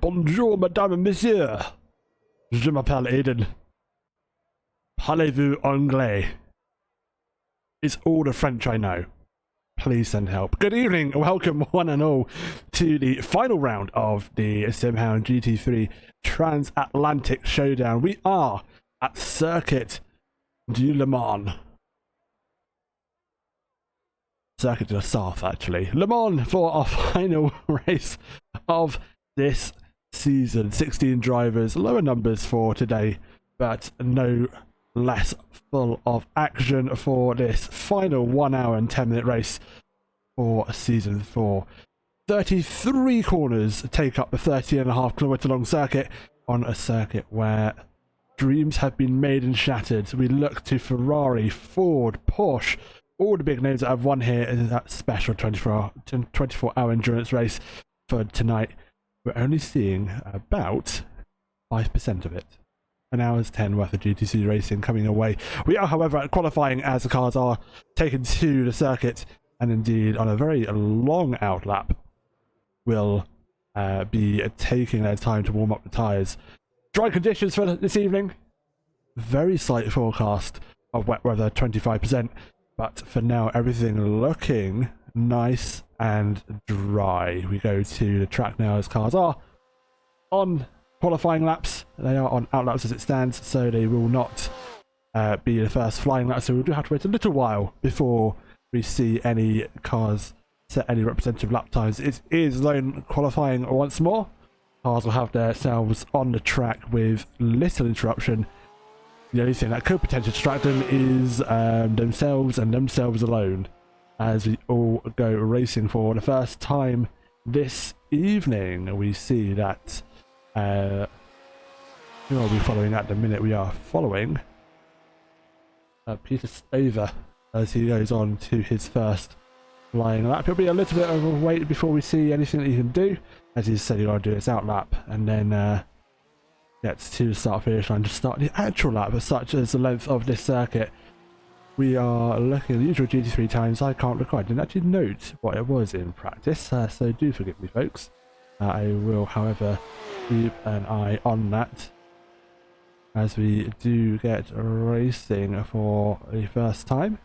Bonjour, madame and monsieur. Je m'appelle Aiden. Parlez-vous anglais? It's all the French I know. Please send help. Good evening, and welcome one and all to the final round of the Hound GT3 Transatlantic Showdown. We are at Circuit du Le Mans. Circuit de la Sarthe, actually. Le Mans for our final race of this season. 16 drivers, lower numbers for today, but no less full of action for this final 1 hour and 10-minute race for season 4. 33 corners take up the 30.5 kilometre long circuit on a circuit where dreams have been made and shattered. We look to Ferrari, Ford, Porsche, all the big names that have won here in that special 24-hour endurance race for tonight. We're only seeing about 5% of it. An hour's 10 worth of GT3 racing coming away. We are, however, at qualifying as the cars are taken to the circuit, and indeed on a very long outlap will be taking their time to warm up the tyres. Dry conditions for this evening. Very slight forecast of wet weather, 25%, but for now everything looking nice and dry. We go to the track now as cars are on qualifying laps. They are on outlaps as it stands, so they will not be the first flying lap, so we do have to wait a little while before we see any cars set any representative lap times. It is zone qualifying once more. Cars will have themselves on the track with little interruption. The only thing that could potentially distract them is themselves and themselves alone, as we all go racing for the first time this evening. We see that who are we following at the minute? We are following Peter Stover as he goes on to his first flying lap. It'll be a little bit of a wait before we see anything that he can do, as he said he's got to do his out lap and then gets to the start finish line to start the actual lap, as such as the length of this circuit. We are looking at the usual GT3 times. I can't record. I didn't actually note what it was in practice, so do forgive me, folks. I will, however, keep an eye on that as we do get racing for the first time.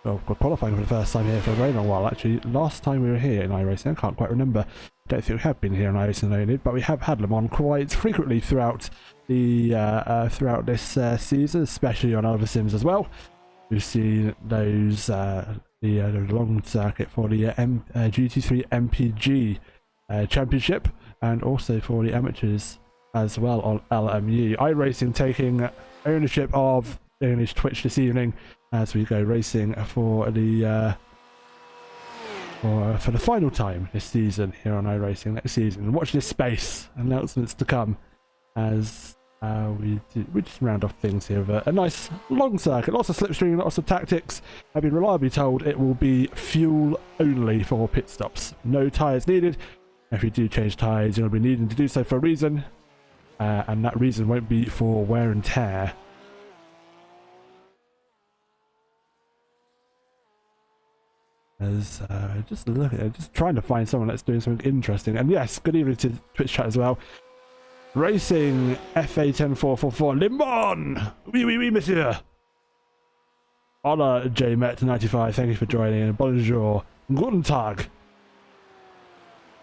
Well, we're qualifying for the first time here for a very long while, actually. Last time we were here in iRacing, I can't quite remember. I don't think we have been here in iRacing oNiD, but we have had Le Mans quite frequently throughout the throughout this season, especially on other sims as well. We've seen those the long circuit for the GT3 MPG Championship, and also for the amateurs as well on LMU. iRacing taking ownership of English Twitch this evening as we go racing for the final time this season here on iRacing next season. Watch this space. Announcements to come as we just round off things here with a nice long circuit, lots of slipstream, lots of tactics. I've been reliably told it will be fuel only for pit stops. No tyres needed. If you do change tyres, you'll be needing to do so for a reason, and that reason won't be for wear and tear. As just trying to find someone that's doing something interesting. And yes, good evening to Twitch chat as well. Racing FA10444 Le Mans. Oui, monsieur. Hola, JMet95. Thank you for joining. Bonjour. Guten Tag.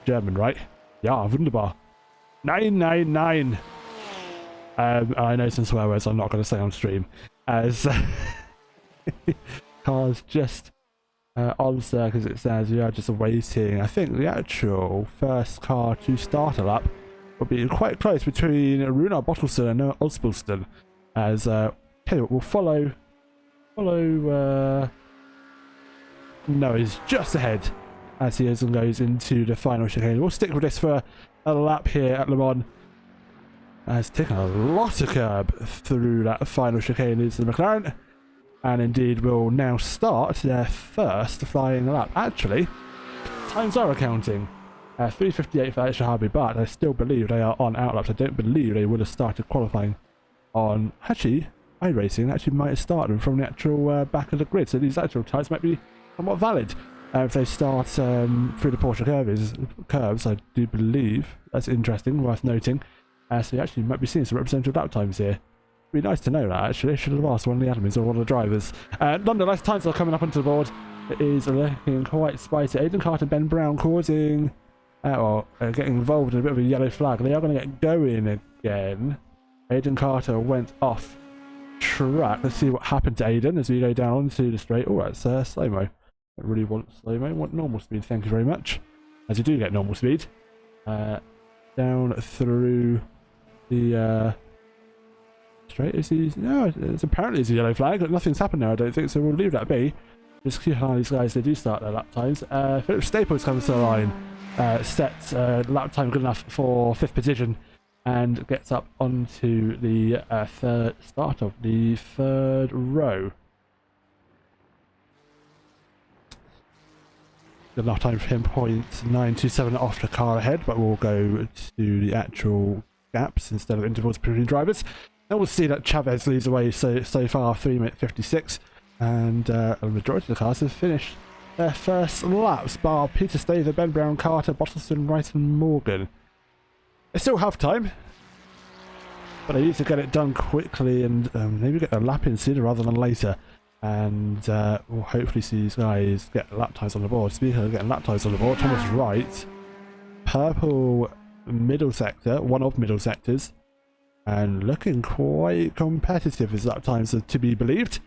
German, right? Ja, wunderbar. Nein. I know some swear words I'm not going to say on stream, as cars just on circuit as it says. We are just awaiting, I think, the actual first car to start a lap will be quite close between Runar Bottleston and Osbaldeston, as we'll follow no, he's just ahead as he goes into the final chicane. We'll stick with this for a lap here at Le Mans. It's taken a lot of curb through that final chicane is the McLaren, and indeed will now start their first flying lap. Actually, times are accounting. 3:58 for Shahabi, but I still believe they are on outlaps. I don't believe they would have started qualifying on iRacing. Actually might have started from the actual back of the grid, so these actual times might be somewhat valid. if they start through the Porsche curves, I do believe. That's interesting, worth noting. So you actually might be seeing some representative lap times here. It'd be nice to know that, actually. Should have asked one of the admins or one of the drivers. Nonetheless, times are coming up onto the board. It is looking quite spicy. Aidan Carter and Ben Brown causing... getting involved in a bit of a yellow flag. They are going to get going again. Aidan Carter went off track. Let's see what happened to Aidan as we go down onto the straight. Oh, that's slow-mo. I don't really want slow-mo. I want normal speed, thank you very much. As you do get normal speed. Down through the... straight. Is he? No, it's apparently it's a yellow flag, but nothing's happened now, I don't think, so we'll leave that be. Just keep an eye on these guys, they do start their lap times. Philip Staples comes to the line, sets lap time good enough for 5th position, and gets up onto the start of the 3rd row. Good enough time for him, 0.927 off the car ahead, but we'll go to the actual gaps instead of intervals between drivers. And we'll see that Chavez leads away so far, 3:56, and a majority of the cars have finished their first laps, bar Peter Staver, Ben Brown, Carter, Bottleston, Wright and Morgan. They still have time, but they need to get it done quickly and maybe get a lap in sooner rather than later. And we'll hopefully see these guys get lap times on the board. Speaking of getting lap times on the board, Thomas Wright, purple middle sector, one of middle sectors, and looking quite competitive as lap times are to be believed.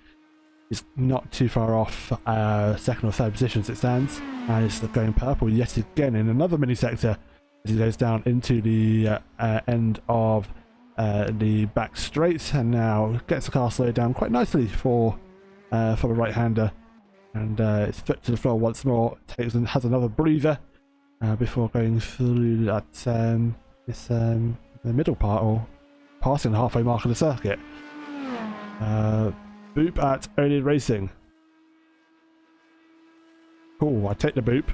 He's not too far off 2nd or 3rd position as it stands, and it's going purple yet again in another mini sector as he goes down into the end of the back straight, and now gets the car slowed down quite nicely for the right-hander, and it's foot to the floor once more, takes and has another breather before going through that the middle part, or passing the halfway mark of the circuit. Boop at oNiD Racing. Cool, I take the boop.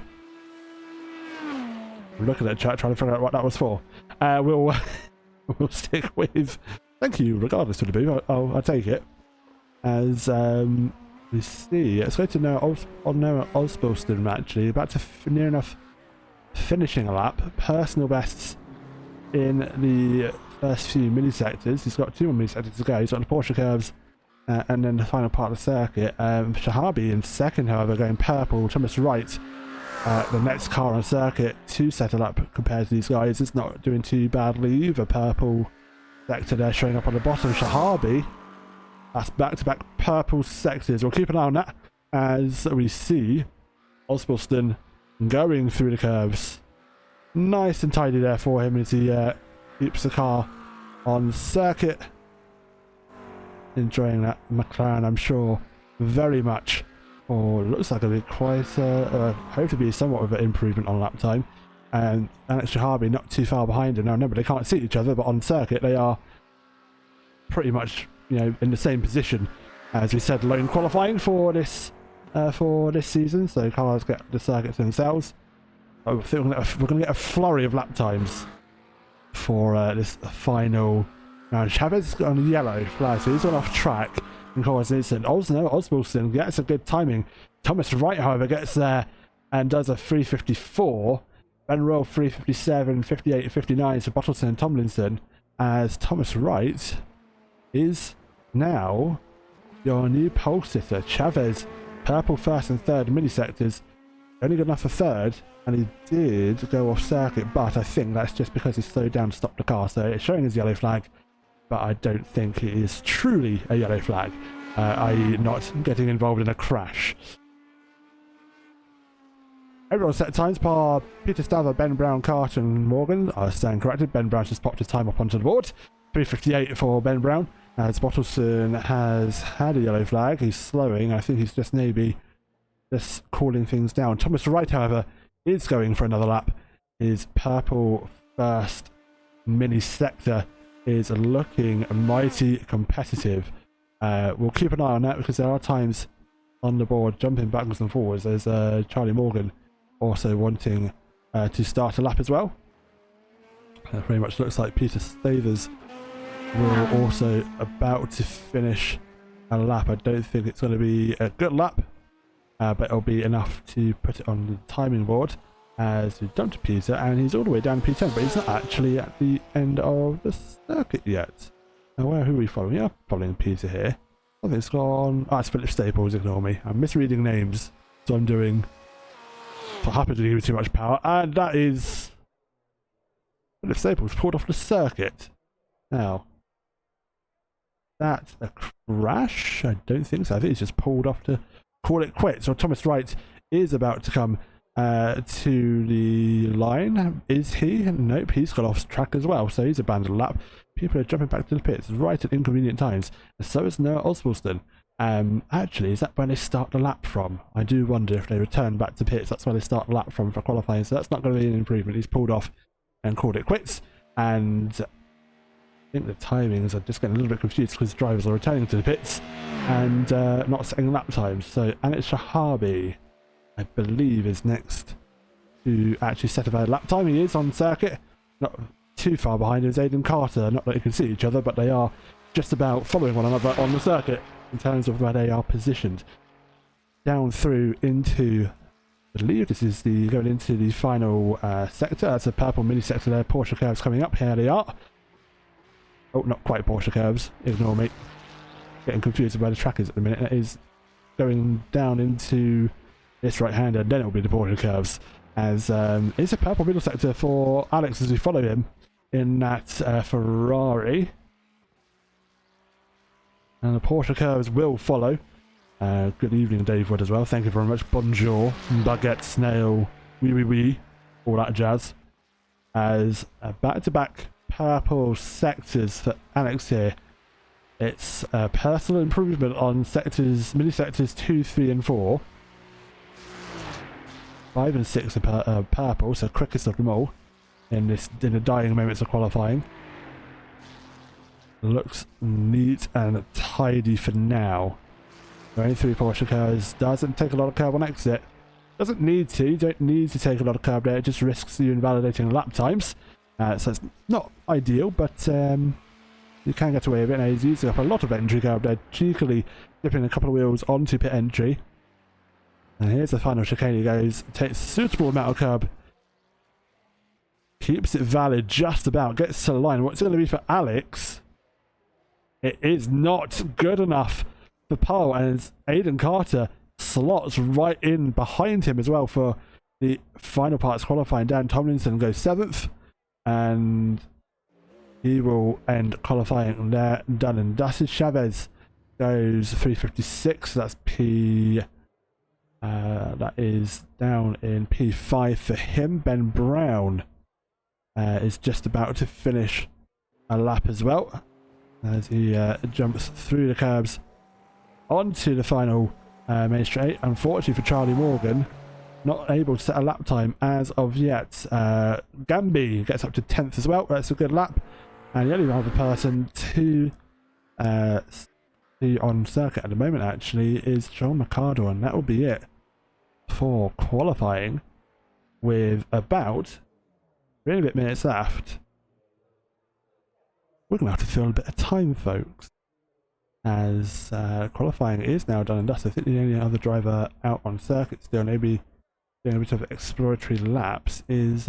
I'm looking at chat trying to figure out what that was for. We'll stick with thank you regardless of the boop. I'll take it. As we see, it's going to Noah Osboston actually, about to near enough finishing a lap. Personal bests in the first few mini sectors. He's got 2 more mini sectors to go. He's got the Porsche curves and then the final part of the circuit. Shahabi in 2nd, however, going purple. Thomas Wright, the next car on circuit to settle up compared to these guys, is not doing too badly either. Purple sector there showing up on the bottom. Shahabi, that's back-to-back purple sectors. We'll keep an eye on that as we see Osboston going through the curves. Nice and tidy there for him as he keeps the car on circuit. Enjoying that McLaren, I'm sure, very much. Or looks like it'll be quite, hope to be somewhat of an improvement on lap time. And Alex Shahabi not too far behind him. Now remember, they can't see each other, but on circuit they are pretty much, you know, in the same position. As we said, lone qualifying for this season, so cars get the circuit to themselves. I think we're going to get a flurry of lap times for this final round. Chavez got on a yellow flag, so he's gone off track and caused an incident. Oswaldson gets a good timing. Thomas Wright, however, gets there and does a 3:54. Ben Royal 3:57, 58, 59 to Bottleton and Tomlinson, as Thomas Wright is now your new pole sitter. Chavez, purple 1st and 3rd mini sectors, only good enough for 3rd, and he did go off circuit, but I think that's just because he slowed down to stop the car, so it's showing his yellow flag, but I don't think it is truly a yellow flag, i.e. not getting involved in a crash. Everyone set times par Peter Staver, Ben Brown, Carter and Morgan. I stand corrected. Ben Brown just popped his time up onto the board. 3:58 for Ben Brown. As Bottleson has had a yellow flag. He's slowing. I think he's just maybe just cooling things down. Thomas Wright, however, is going for another lap. His purple 1st mini sector is looking mighty competitive. We'll keep an eye on that because there are times on the board jumping backwards and forwards. There's Charlie Morgan also wanting to start a lap as well. It very much looks like Peter Stavers will also about to finish a lap. I don't think it's going to be a good lap, but it'll be enough to put it on the timing board as we jump to Pisa, and he's all the way down to P10, but he's not actually at the end of the circuit yet. Now, who are we following? Yeah, following Pisa here. I think it's gone. Ah, it's Philip Staples, ignore me. I'm misreading names, so I'm doing. I happen to give you too much power, and that is. Philip Staples pulled off the circuit. Now, that's a crash? I don't think so. I think he's just pulled off to call it quits. So Thomas Wright is about to come to the line. Is he? Nope, he's got off track as well, so he's abandoned a lap. People are jumping back to the pits right at inconvenient times. And so is Noah Oswaldson. Actually, is that where they start the lap from? I do wonder if they return back to pits. That's where they start the lap from for qualifying, so that's not going to be an improvement. He's pulled off and called it quits, and I think the timings are just getting a little bit confused because drivers are returning to the pits and not setting lap times. So Anish Shahabi, I believe, is next to actually set a lap time. He is on circuit, not too far behind is Aidan Carter. Not that you can see each other, but they are just about following one another on the circuit in terms of where they are positioned. Down through into, I believe this is the going into the final sector. That's a purple mini sector there. Porsche curves coming up. Here they are. Oh, not quite Porsche curves. Ignore me. Getting confused with where the track is at the minute. It is going down into this right-hander, then it'll be the Porsche curves. As it's a purple middle sector for Alex as we follow him in that Ferrari. And the Porsche curves will follow. Good evening, Dave Wood, as well. Thank you very much. Bonjour, baguette, snail, oui, all that jazz. As back-to-back purple sectors for Alex here. It's a personal improvement on sectors, mini sectors 2, 3, and 4. 5 and 6 are purple, so quickest of them all in the dying moments of qualifying. Looks neat and tidy for now. Going through Porsche cars doesn't take a lot of curb on exit. Doesn't need to. You don't need to take a lot of curb there. It just risks you invalidating lap times. So it's not ideal, but you can get away with it. Now he's using up a lot of entry curb there, cheekily dipping a couple of wheels onto pit entry. And here's the final chicane. He goes, takes a suitable amount of curb, keeps it valid just about, gets to the line. What's it going to be for Alex? It is not good enough for pole, and Aidan Carter slots right in behind him as well for the final parts qualifying. Dan Tomlinson goes 7th, and he will end qualifying there. Done and dusted. Chavez goes 356. That's P. That is down in P5 for him. Ben Brown is just about to finish a lap as well as he jumps through the curbs onto the final main straight. Unfortunately for Charlie Morgan, not able to set a lap time as of yet. Gamby gets up to 10th as well. That's a good lap. And the only other person to see on circuit at the moment actually is John Mercado, and that will be it for qualifying with about 3 bit minutes left. We're going to have to fill a bit of time, folks, as qualifying is now done and dusted. I think the only other driver out on circuit still, maybe doing a bit of exploratory laps, is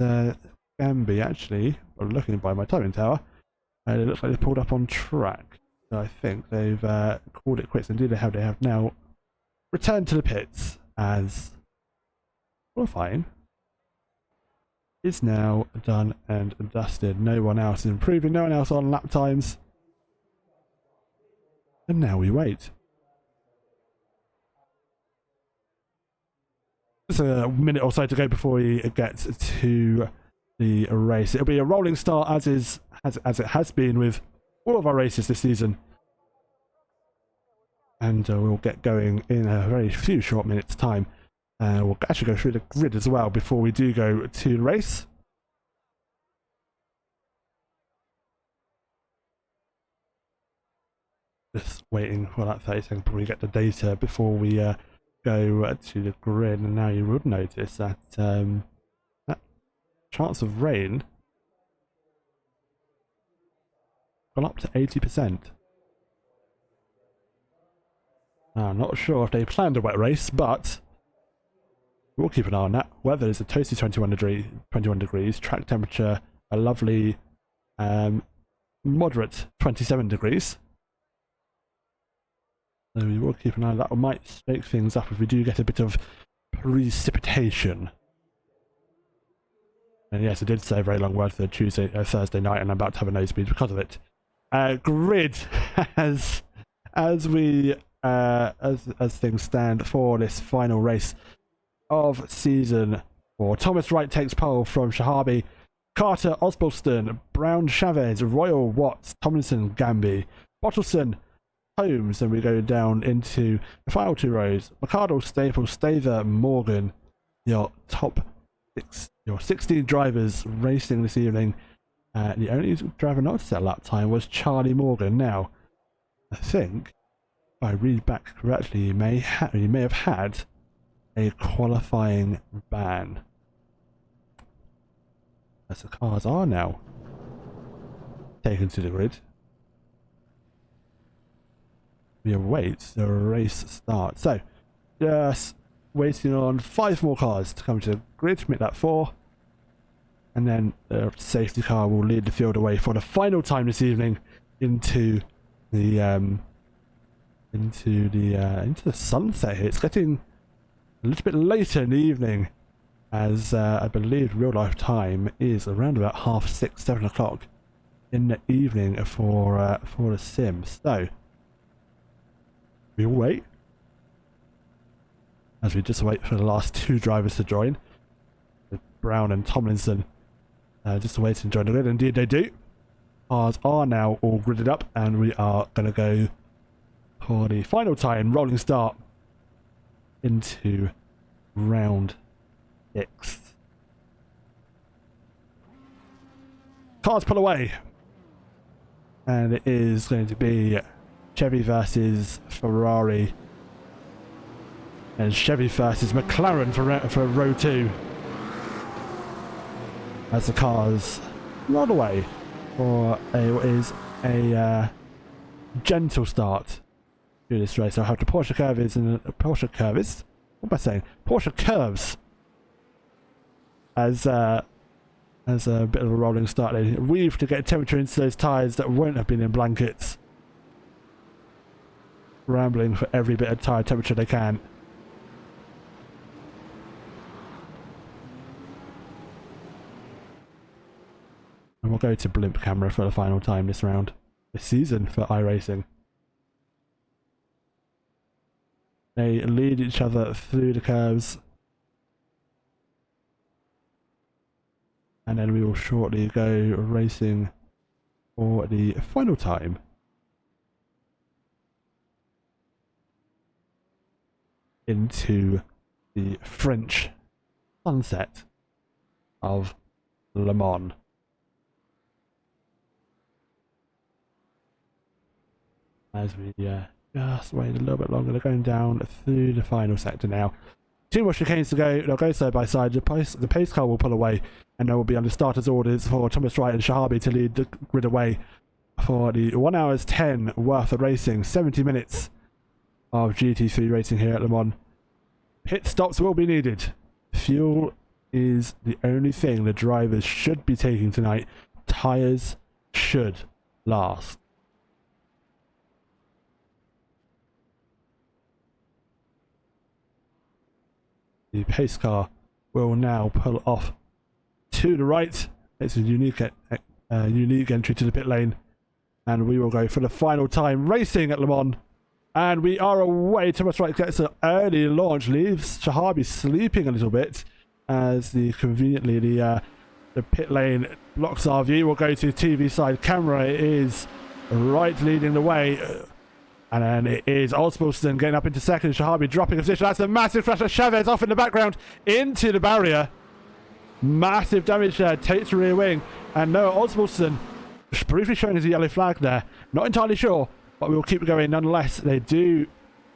Gamby, actually. Well, looking by my timing tower, it looks like they've pulled up on track. So I think they've called it quits. Indeed, they have now returned to the pits as qualifying is now done and dusted. No one else is improving, no one else on lap times. And now we wait. Just a minute or so to go before we get to the race. It'll be a rolling start as it has been with all of our races this season. And we'll get going in a very few short minutes time. We'll actually go through the grid as well before we do go to the race. Just waiting for that 30 seconds before we get the data before we go to the grid. And now you would notice that that chance of rain gone up to 80%. I'm not sure if they planned a wet race, but We'll keep an eye on that. Weather is a toasty 21 degrees. Track temperature, a lovely moderate 27 degrees. So we will keep an eye on that. We might shake things up if we do get a bit of precipitation. And yes, I did say a very long word for Thursday night, and I'm about to have a nosebleed because of it. Grid, as things stand for this final race of season 4. Thomas Wright takes pole from Shahabi, Carter, Osbaldeston, Brown, Chavez, Royal, Watts, Tomlinson, Gamby, Bottleson, Holmes, and we go down into the final 2 rows. McArdle, Staples, Staver, Morgan, your top 6, your 16 drivers racing this evening. The only driver not to set a lap time was Charlie Morgan. Now, I think, if I read back correctly, he may have had a qualifying ban, as the cars are now taken to the grid. We await the race start. So, just waiting on 5 more cars to come to the grid, make that 4. And then the safety car will lead the field away for the final time this evening into the sunset here. It's getting a little bit later in the evening, as I believe real life time is around about 6:30, 7 o'clock in the evening for the sim. So we'll wait, as we just wait for the last 2 drivers to join, Brown and Tomlinson. Just waiting to join the grid. Indeed they do. Cars are now all gridded up, and we are going to go for the final time, rolling start into round 6. Cars pull away, and it is going to be Chevy versus Ferrari, and Chevy versus McLaren for row 2. As the cars roll away for what is a gentle start to this race. I'll have the Porsche curves and Porsche curves. What am I saying? Porsche curves. As a bit of a rolling start. They weave to get temperature into those tyres that won't have been in blankets. Rambling for every bit of tyre temperature they can. And we'll go to blimp camera for the final time this season for iRacing. They lead each other through the curves. And then we will shortly go racing for the final time. Into the French sunset of Le Mans. As we just wait a little bit longer, they're going down through the final sector now. 2 more chicanes to go. They'll go side by side. The pace car will pull away, and there will be under starters orders for Thomas Wright and Shahabi to lead the grid away for the 1 hours 10 worth of racing. 70 minutes of GT3 racing here at Le Mans. Pit stops will be needed. Fuel is the only thing the drivers should be taking tonight. Tyres should last. The pace car will now pull off to the right. It's a unique entry to the pit lane, and we will go for the final time racing at Le Mans. And we are away. Thomas Wright gets an early launch, leaves Shahabi sleeping a little bit, as conveniently the pit lane blocks our view. We'll go to TV side camera. It is Wright leading the way. And then it is Osbaldeston getting up into second. Shahabi dropping a position. That's a massive crash of Chavez off in the background into the barrier. Massive damage there. Takes the rear wing. And Noah Osbaldeston briefly showing us a yellow flag there. Not entirely sure, but we will keep going nonetheless. They do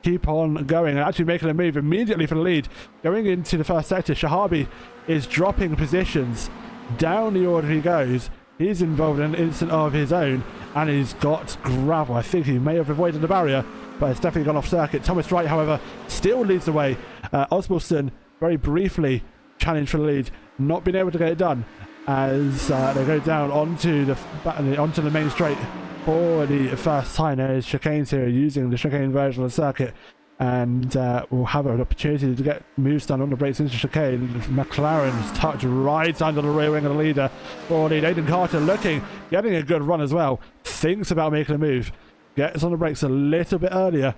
keep on going and actually making a move immediately for the lead. Going into the first sector, Shahabi is dropping positions. Down the order he goes. He's involved in an incident of his own, and he's got gravel. I think he may have avoided the barrier, but it's definitely gone off circuit. Thomas Wright, however, still leads the way. Osbaldeston very briefly challenged for the lead, not being able to get it done as they go down onto the main straight for the first time. There's chicanes here using the chicane version of the circuit, and we'll have an opportunity to get moves done on the brakes into chicane. McLaren's touch right under the rear wing of the leader for the Aiden Carter, getting a good run as well, thinks about making a move, gets on the brakes a little bit earlier,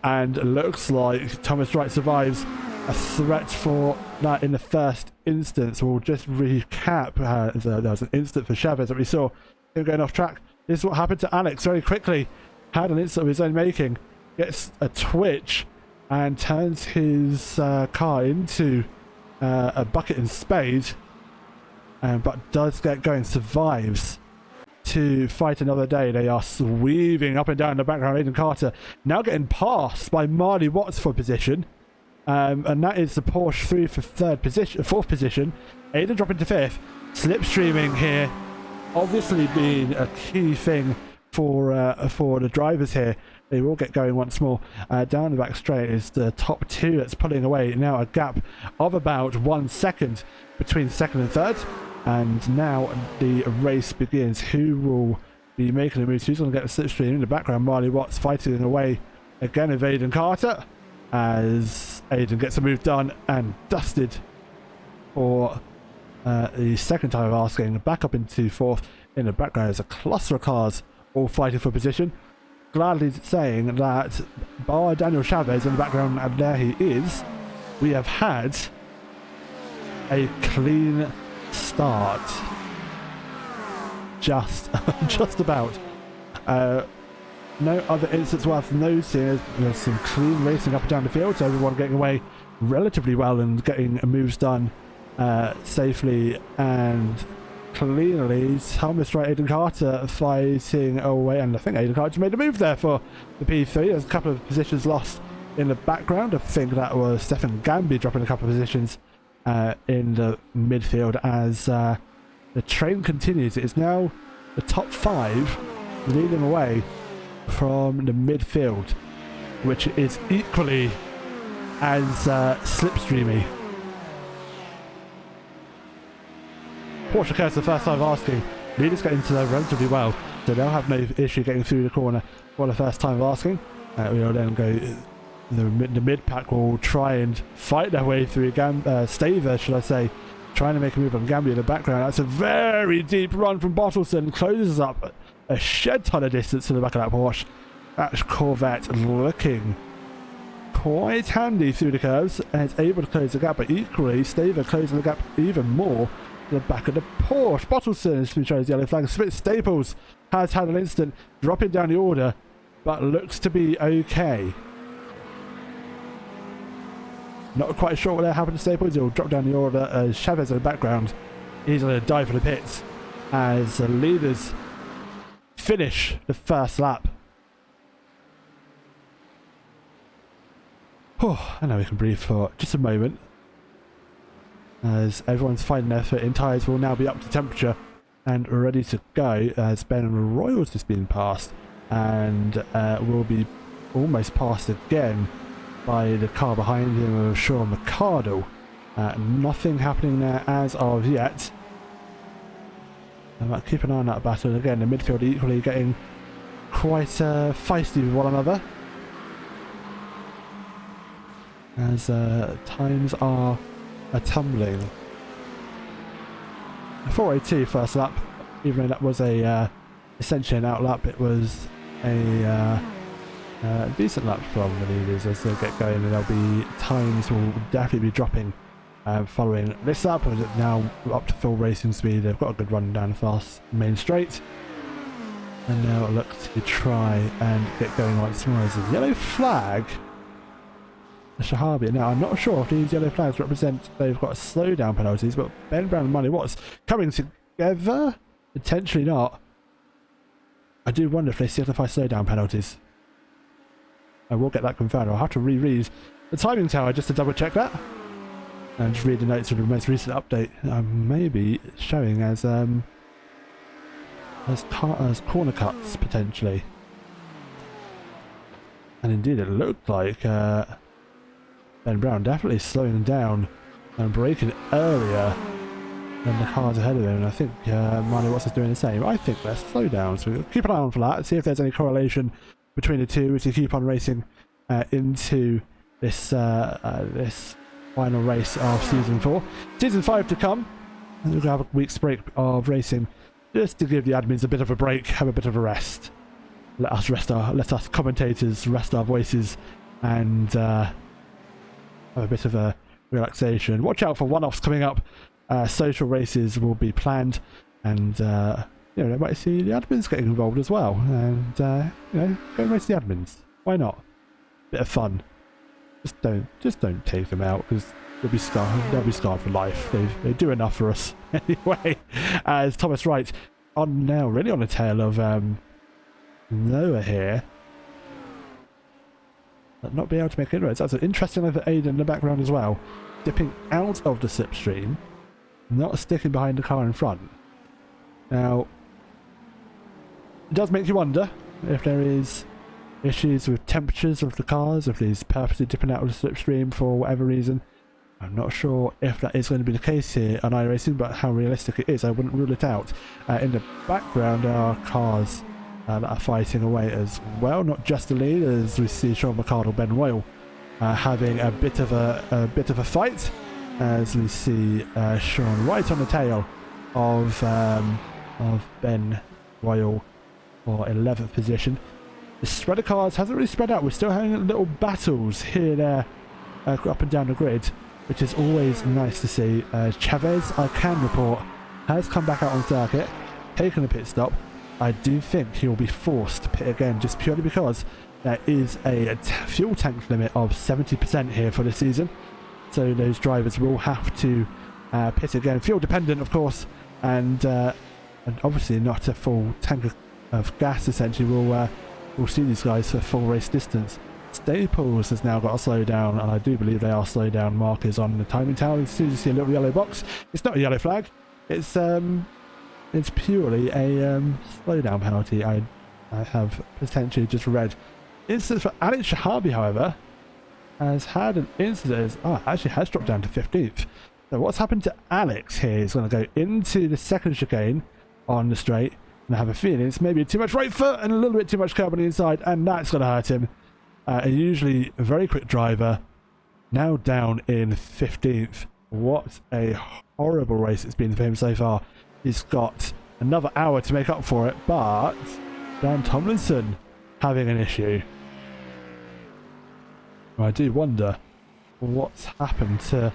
and looks like Thomas Wright survives a threat for that in the first instance. We'll just recap. There was an instant for Chavez that we saw him going off track. This is what happened to Alex very quickly. Had an instant of his own making, gets a twitch and turns his car into a bucket and spade, but does get going, survives to fight another day. They are weaving up and down in the background. Aiden Carter now getting passed by Marley Watts for position. And that is the Porsche 3 for fourth position. Aiden dropping to fifth. Slipstreaming here, obviously being a key thing for the drivers here. They will get going once more. Down the back straight is the top two that's pulling away. Now a gap of about 1 second between second and third. And now the race begins. Who will be making a move? Who's going to get the slipstream? In the background, Marley Watts fighting away again with Aiden Carter, as Aiden gets a move done and dusted for the second time of asking. Back up into fourth. In the background is a cluster of cars all fighting for position. Gladly saying that, bar Daniel Chavez in the background, and there he is, we have had a clean start. Just about. No other instance worth noting. There's some clean racing up and down the field, so everyone getting away relatively well and getting moves done safely and cleanly. Thomas Wright, Aiden Carter fighting away, and I think Aiden Carter made a move there for the P3. There's a couple of positions lost in the background. I think that was Stefan Gambi dropping a couple of positions in the midfield as the train continues. It is now the top five leading away from the midfield, which is equally as slipstreamy. Porsche Cares the first time asking. Leaders get into there relatively well, so they'll have no issue getting through the corner for the first time of asking. We'll then go. The mid pack will try and fight their way through Staver, should I say, trying to make a move on Gambia in the background. That's a very deep run from Bottleson, closes up a shed ton of distance to the back of that Porsche. That Corvette looking quite handy through the curves and is able to close the gap, but equally Staver closing the gap even more to the back of the Porsche. Bottleson is shows yellow flag. Smith Staples has had an instant, dropping down the order, but looks to be okay. Not quite sure what happened to Staples. He'll drop down the order as Chavez in the background. He's going to dive for the pits as the leaders finish the first lap. I know we can breathe for just a moment as everyone's finding their foot in. Tyres will now be up to temperature and ready to go as Ben Royals has been passed and will be almost passed again by the car behind him of Sean McCardle. Nothing happening there as of yet. Keep an eye on that battle. Again, the midfield equally getting quite feisty with one another as times are tumbling. 4:02 first lap, even though that was essentially an out lap, it was a decent lap from the leaders as they get going, and there'll be times will definitely be dropping following this lap. And now up to full racing speed. They've got a good run down the fast main straight, and now look to try and get going once more as a yellow flag. Shahabi. Now I'm not sure if these yellow flags represent they've got slowdown penalties, but Ben Brown and Money Watts coming together, potentially not. I do wonder if they signify slowdown penalties. I will get that confirmed. I'll have to reread the timing tower just to double check that and just read the notes of the most recent update. Maybe showing as corner cuts potentially, and indeed it looked like Ben Brown definitely slowing down and braking earlier than the cars ahead of him, and I think Marley Watts is doing the same. I think they're slow down, so we'll keep an eye on for that, see if there's any correlation between the two as you keep on racing into this this final race of Season 4. Season 5 to come, and we'll have a week's break of racing just to give the admins a bit of a break, have a bit of a rest. Let us commentators rest our voices and have a bit of a relaxation. Watch out for one-offs coming up. Social races will be planned, and you know, they might see the admins getting involved as well, and you know, go and race the admins. Why not? Bit of fun. Just don't take them out, because they'll be scarred for life. They do enough for us anyway. As Thomas Wright on now, really on the tail of Noah here, but not being able to make inroads. That's an interesting over Aiden in the background as well, dipping out of the slipstream, not sticking behind the car in front. Now, it does make you wonder if there is issues with temperatures of the cars, if he's purposely dipping out of the slipstream for whatever reason. I'm not sure if that is going to be the case here on iRacing, but how realistic it is, I wouldn't rule it out. In the background, there are cars that are fighting away as well, not just the lead, as we see Sean McCardle, Ben Royal having a bit of a fight, as we see Sean right on the tail of Ben Royal for 11th position. The spread of cars hasn't really spread out. We're still having little battles here and there up and down the grid, which is always nice to see. Chavez, I can report, has come back out on circuit, taken a pit stop. I do think he will be forced to pit again, just purely because there is a fuel tank limit of 70% here for the season. So those drivers will have to pit again. Fuel dependent, of course, and obviously not a full tank of gas, essentially. We'll see these guys for full race distance. Staples has now got a slow down, and I do believe they are slow down markers on the timing tower. As soon as you see a little yellow box, it's not a yellow flag. It's purely a slowdown penalty. I have potentially just read. Incident for Alex Shahabi, however, has had an incident. Actually has dropped down to 15th. So what's happened to Alex here is going to go into the second chicane on the straight, and I have a feeling it's maybe too much right foot and a little bit too much curb on the inside, and that's going to hurt him. A usually very quick driver, now down in 15th. What a horrible race it's been for him so far. He's got another hour to make up for it, but Dan Tomlinson having an issue. I do wonder what's happened to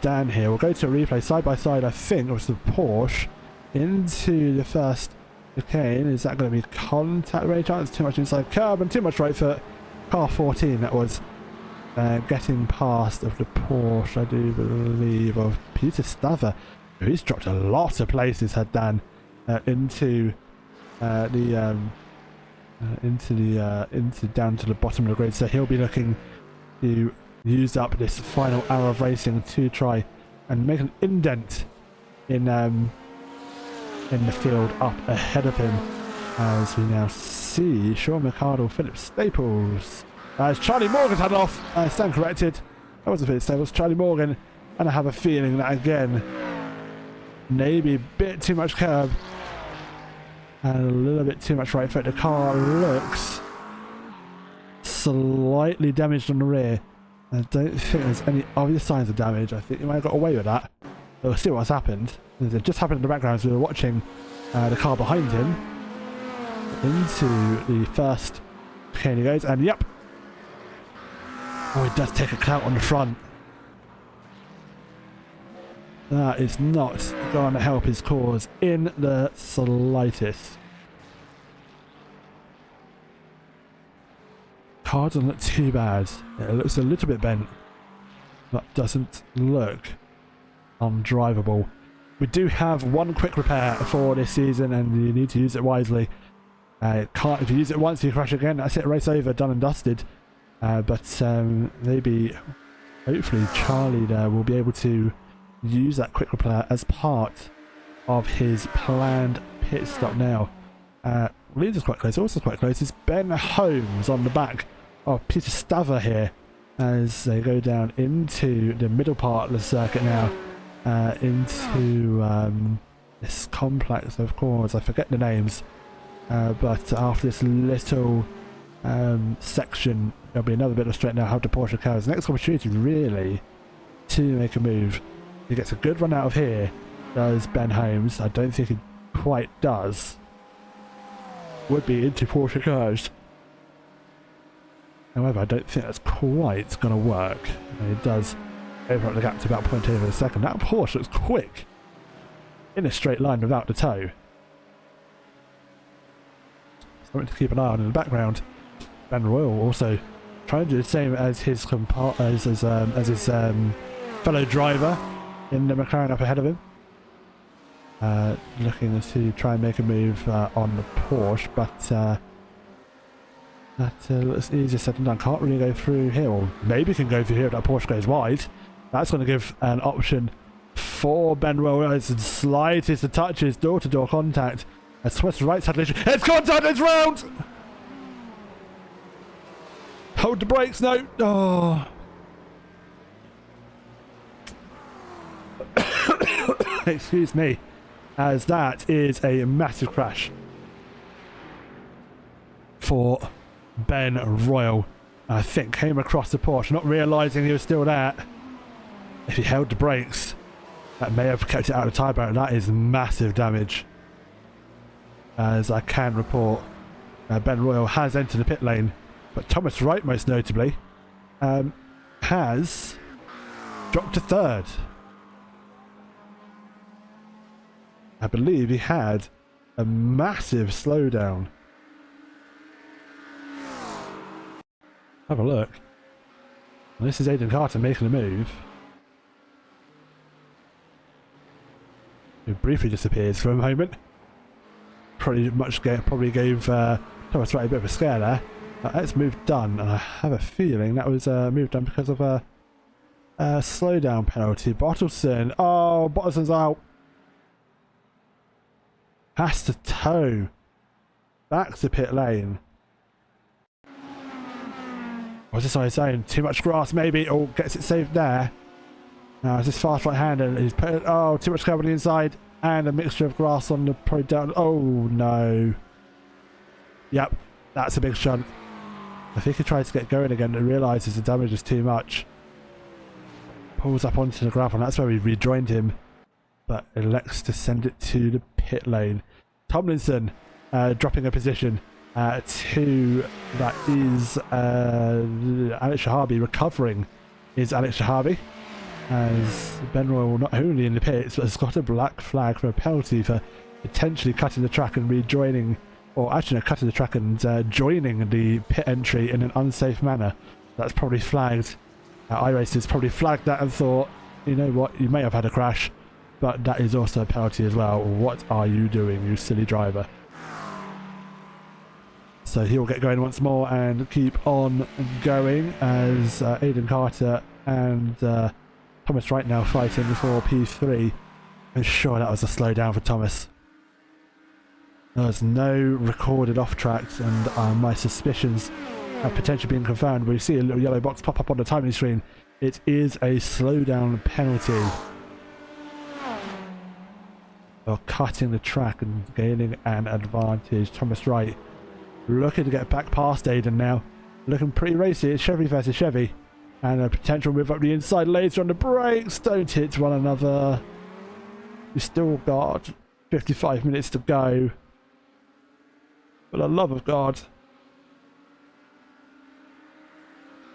Dan here. We'll go to a replay side by side. I think it was the Porsche into the first chicane. Is that going to be contact? Any chance? Too much inside curb and too much right foot. Car 14, that was getting past of the Porsche, I do believe, of Peter Staver. He's dropped a lot of places, had Dan, into down to the bottom of the grid. So he'll be looking to use up this final hour of racing to try and make an indent in the field up ahead of him. As we now see Sean McCardle, Philip Staples, as Charlie Morgan's had off. I stand corrected. That wasn't Philip Staples, Charlie Morgan. And I have a feeling that again, maybe a bit too much curb and a little bit too much right foot. The car looks slightly damaged on the rear. I don't think there's any obvious signs of damage. I think you might have got away with that. We'll see what's happened. It just happened in the background as we were watching the car behind him. Into the first chicane he goes, and yep. Oh, he does take a clout on the front. That is not going to help his cause in the slightest. Car doesn't look too bad. It looks a little bit bent, but doesn't look undrivable. We do have one quick repair for this season, and you need to use it wisely. If you use it once, you crash again. That's it, race over, done and dusted. But maybe, hopefully, Charlie there will be able to use that quick repair as part of his planned pit stop now. Leads us quite close, also quite close is Ben Holmes on the back of Peter Staver here. as they go down into the middle part of the circuit now, into this complex of corners. I forget the names, but after this little section, there'll be another bit of straight now how the Porsche cars. Next opportunity really to make a move. He gets a good run out of here, does Ben Holmes. I don't think he quite does. Would be into Porsche cars. However, I don't think that's quite going to work. And it does open up the gap to about 0.2 of a second. That Porsche looks quick in a straight line without the toe. Something to keep an eye on in the background. Ben Royal also trying to do the same as his fellow driver in the McLaren up ahead of him. Looking to try and make a move on the Porsche, but that looks easier said than done. Can't really go through here, or maybe can go through here if that Porsche goes wide. That's going to give an option for Ben Royal as it slides the touches, door-to-door contact. As Swiss right side, it's contact, it's round! Hold the brakes, no! Oh. Excuse me, as that is a massive crash for Ben Royal. I think came across the Porsche, not realising he was still there. If he held the brakes, that may have kept it out of the tyre barrier. That is massive damage. As I can report, Ben Royal has entered the pit lane, but Thomas Wright, most notably, has dropped to third. I believe he had a massive slowdown. Have a look. And this is Aiden Carter making a move. He briefly disappears for a moment. Probably gave Thomas Wright a bit of a scare there. That's move done, and I have a feeling that was a move done because of a slowdown penalty. Bottleson. Oh, Bottleson's out. Has to tow back to pit lane. What's this I saying? Too much grass, maybe. Oh, gets it saved there. Now, it's this fast right hand, and he's put. Oh, too much curb on the inside, and a mixture of grass on the probably down. Oh no. Yep, that's a big shunt. I think he tries to get going again and realises the damage is too much. Pulls up onto the gravel, and that's where we rejoined him, but elects to send it to the pit lane. Tomlinson dropping a position to that is Alex Shahabi. Recovering is Alex Shahabi, as Ben Royal not only in the pits but has got a black flag for a penalty for potentially cutting the track and rejoining, or actually no, cutting the track and joining the pit entry in an unsafe manner. That's probably flagged. iRacing's probably flagged that and thought, you know what, you may have had a crash, but that is also a penalty as well. What are you doing, you silly driver? So he'll get going once more and keep on going as Aiden Carter and Thomas Wright now fighting for P3. I'm sure that was a slowdown for Thomas. There was no recorded off tracks, and my suspicions have potentially been confirmed. We see a little yellow box pop up on the timing screen. It is a slowdown penalty for cutting the track and gaining an advantage. Thomas Wright looking to get back past Aiden now. Looking pretty racy. It's Chevy versus Chevy. And a potential move up the inside later on the brakes. Don't hit one another. We've still got 55 minutes to go. For the love of God.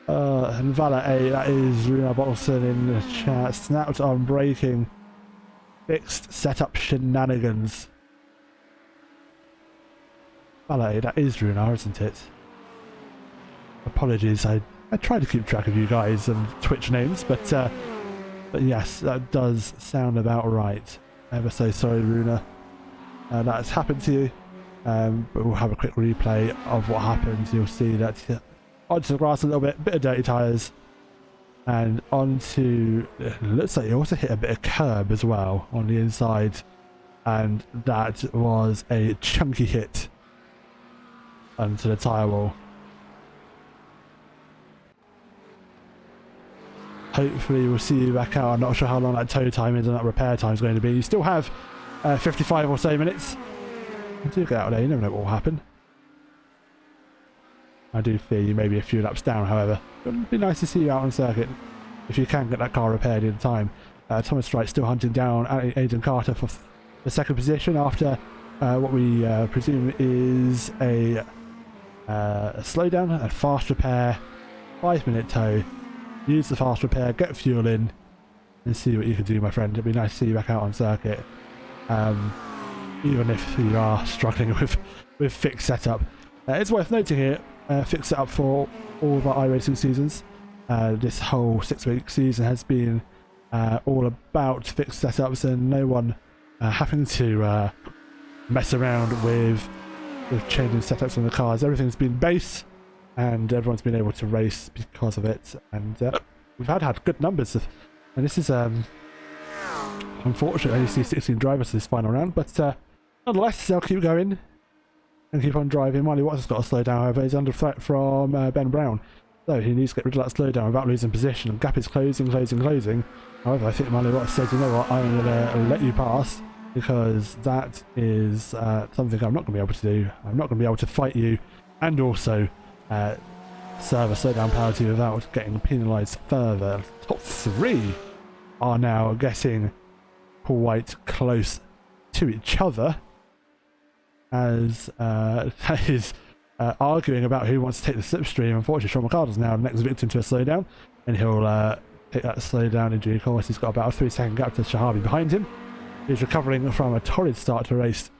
And Valet, that is Runa Bottleson in the chat. Snapped on braking. Fixed setup shenanigans. Valet, that is Runa, isn't it? Apologies, I try to keep track of you guys and Twitch names, but yes, that does sound about right. Ever so sorry, Runa. That's happened to you. But we'll have a quick replay of what happened. You'll see that onto the grass a little bit of dirty tyres, and onto, it looks like you also hit a bit of curb as well on the inside, and that was a chunky hit onto the tyre wall. hopefully we'll see you back out. I'm not sure how long that tow time is and that repair time is going to be. You still have 55 or so minutes. Do get out of there, you never know what will happen. I do fear you may be a few laps down, however. It would be nice to see you out on circuit if you can get that car repaired in time. Thomas Wright still hunting down Aidan Carter for the second position after what we presume is a slowdown, a fast repair, 5-minute tow. Use the fast repair, get fuel in, and see what you can do, my friend. It'd be nice to see you back out on circuit, even if you are struggling with fixed setup. It's worth noting here, fixed setup for all of our iRacing seasons. This whole 6-week season has been all about fixed setups and no one having to mess around with changing setups on the cars. Everything's been base and everyone's been able to race because of it, and we've had good numbers and this is unfortunately only see 16 drivers this final round, but nonetheless they'll keep going and keep on driving. Miley Watts has got to slow down, however. He's under threat from Ben Brown, so he needs to get rid of that slowdown without losing position. The gap is closing. However, I think Miley Watts says, you know what, I'm going to let you pass, because that is something I'm not going to be able to do. I'm not going to be able to fight you and also serve a slowdown penalty without getting penalised further. Top 3 are now getting Paul White close to each other, as that is arguing about who wants to take the slipstream. Unfortunately, Sean McArdle's now the next victim to a slowdown, and he'll take that slowdown in due course. He's got about a 3-second gap to Shahabi behind him. He's recovering from a torrid start to race,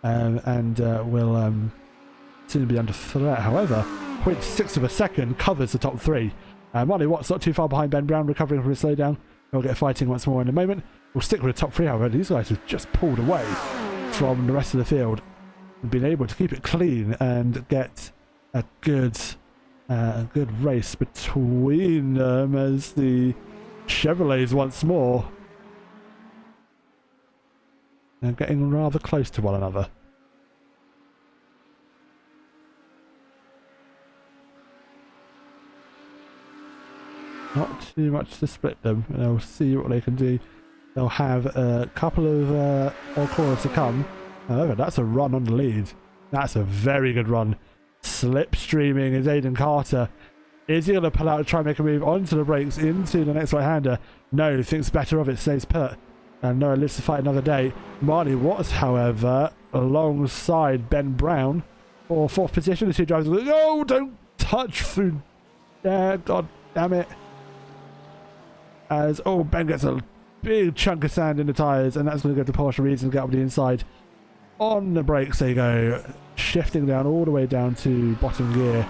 and will soon be under threat. However, 0.6 of a second covers the top 3. Marley Watts not too far behind Ben Brown, recovering from his slowdown. He'll get fighting once more in a moment. We'll stick with the top 3, however. These guys have just pulled away from the rest of the field and been able to keep it clean and get a good race between them, as the Chevrolets once more are getting rather close to one another. Not too much to split them. They'll see what they can do. They'll have a couple of more corners to come. However, that's a run on the lead. That's a very good run. Slipstreaming is Aidan Carter. Is he going to pull out and try and make a move onto the brakes into the next right-hander? No, thinks better of it, stays put. And Noah lives to fight another day. Marley Watts, however, alongside Ben Brown for 4th position. The 2 drivers go, no, don't touch through there. God damn it. As, Ben gets a big chunk of sand in the tyres, and that's going to go to Porsche Reeds and get up the inside. On the brakes they go, shifting down all the way down to bottom gear,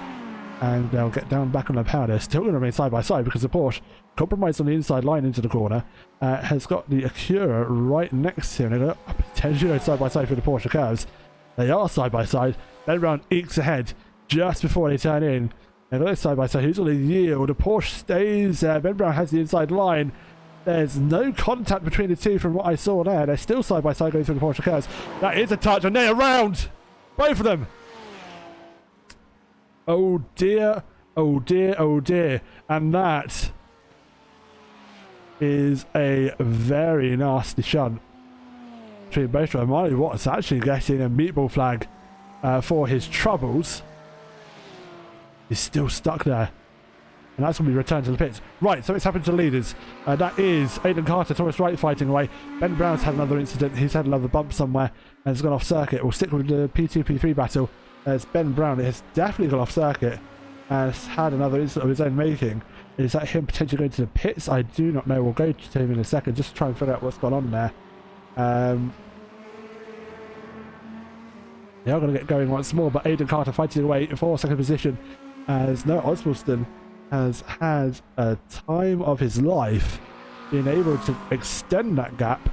and they'll get down back on the power. They're still going to remain side by side because the Porsche, compromised on the inside line into the corner, has got the Acura right next to him. They're going to potentially go side by side for the Porsche curves. They are side by side. Ben Brown ekes ahead just before they turn in. They're going side by side. Who's going to yield? The Porsche stays there. Ben Brown has the inside line. There's no contact between the two from what I saw there. They're still side by side going through the Porsche curves. That is a touch, and they're around! Both of them! Oh dear, oh dear, oh dear. And that is a very nasty shunt between both of them. Marley Watts actually getting a meatball flag for his troubles. He's still stuck there. And that's when we return to the pits. Right, so it's happened to the leaders. That is Aidan Carter, Thomas Wright fighting away. Ben Brown's had another incident. He's had another bump somewhere and has gone off circuit. We'll stick with the P2, P3 battle, as Ben Brown has definitely gone off circuit and has had another incident of his own making. Is that him potentially going to the pits? I do not know. We'll go to him in a second just to try and figure out what's gone on there. They are going to get going once more, but Aidan Carter fighting away for 2nd position, as Noah Oswaldson has had a time of his life being able to extend that gap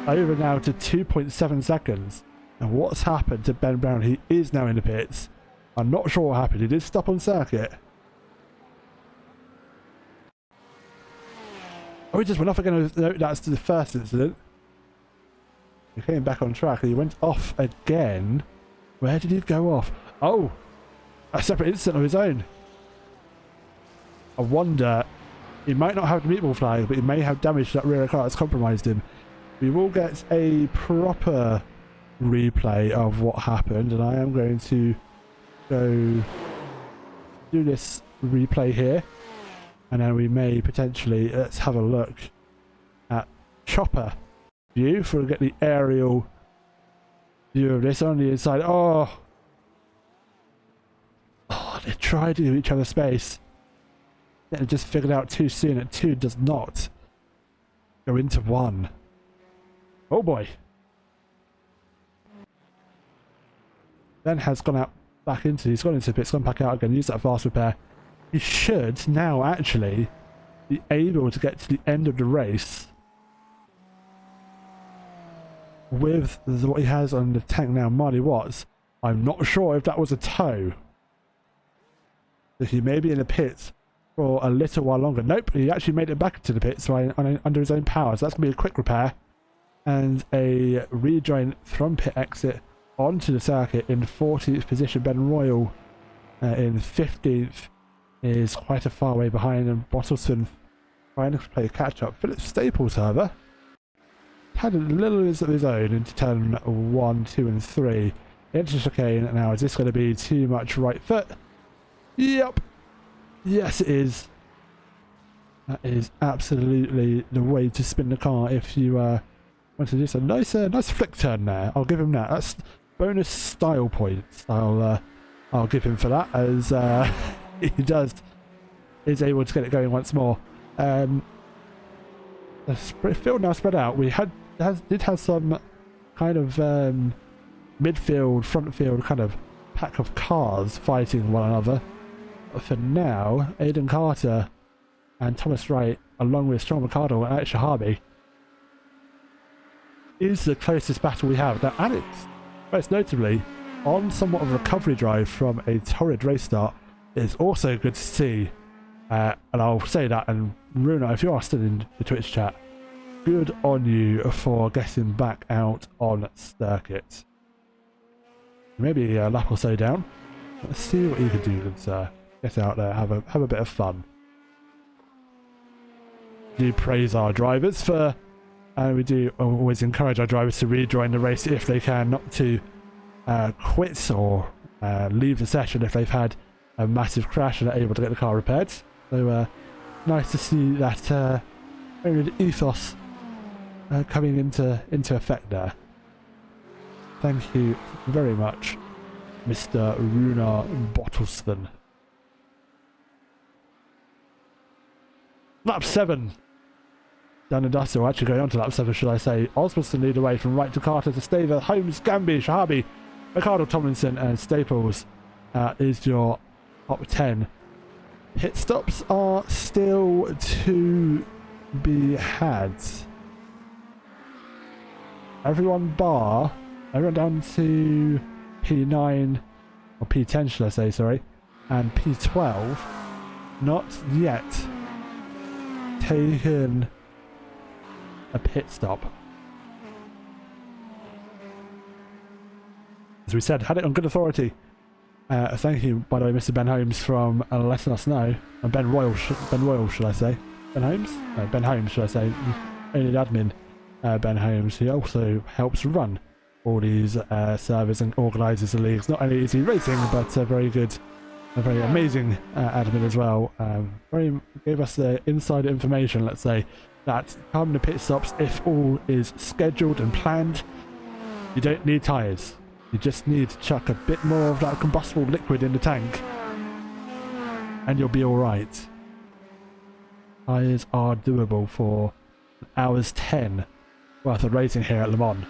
over now to 2.7 seconds. And what's happened to Ben Brown? He is now in the pits. I'm not sure what happened. He did stop on circuit. Oh, he just went off again. No, that's the first incident. He came back on track and he went off again. Where did he go off? Oh, a separate incident of his own. I wonder He might not have the meatball flag, but he may have damage to that rear car that's compromised him. We will get a proper replay of what happened, and I am going to go do this replay here, and then we may potentially, let's have a look at chopper view for get the aerial view of this on the inside. Oh, they tried to do each other space. They just figured out too soon that 2 does not go into 1. Oh boy. Ben has gone out back into, he's gone into pits, gone back out again, use that fast repair. He should now actually be able to get to the end of the race with what he has on the tank now, Marley Watts. I'm not sure if that was a tow. So he may be in the pits for a little while longer. Nope, he actually made it back into the pits under his own power. So that's going to be a quick repair and a rejoin from pit exit onto the circuit in 14th position. Ben Royal in 15th is quite a far way behind, and Bottleston trying to play catch up. Philip Staples, however, had a little of his own into turn 1, 2 and 3 into chicane. Now is this going to be too much right foot? Yep, yes it is. That is absolutely the way to spin the car if you want to do so. Nice flick turn there, I'll give him that. That's bonus style points. I'll give him for that, as he is able to get it going once more. The field now spread out. We did have some kind of midfield, front field kind of pack of cars fighting one another. But for now, Aidan Carter and Thomas Wright, along with Strong Ricardo and Alex Shahabi, is the closest battle we have. Now, Alex, most notably, on somewhat of a recovery drive from a torrid race start, is also good to see. And I'll say that, and Runa, if you are still in the Twitch chat, good on you for getting back out on circuit. Maybe a lap or so down. Let's see what you can do and get out there, have a bit of fun. We do praise our drivers for, and we do always encourage our drivers to rejoin the race if they can, not to quit or leave the session if they've had a massive crash and are able to get the car repaired. So nice to see that ethos coming into effect there. Thank you very much, Mr. Runar Bottleston. Lap 7. Done and dusted, or actually going on to lap 7, should I say. Osmondson lead away from Wright to Carter to Staver, Holmes, Gamby, Shahabi, Ricardo, Tomlinson and Staples is your top 10. Pit stops are still to be had. Everyone down to P9, or P10 should I say, sorry, and P12, not yet taken a pit stop. As we said, had it on good authority. Thank you, by the way, Mr. Ben Holmes, from letting us know. And Ben Royal, should I say? Ben Holmes? No, Ben Holmes, should I say? Only the admin, Ben Holmes, who also helps run all these servers and organises the leagues. Not only is he racing, but very good, a very amazing admin as well. Gave us the insider information, let's say, that come to pit stops, if all is scheduled and planned, you don't need tyres. You just need to chuck a bit more of that combustible liquid in the tank and you'll be alright. Tyres are doable for hours 10 worth of racing here at Le Mans.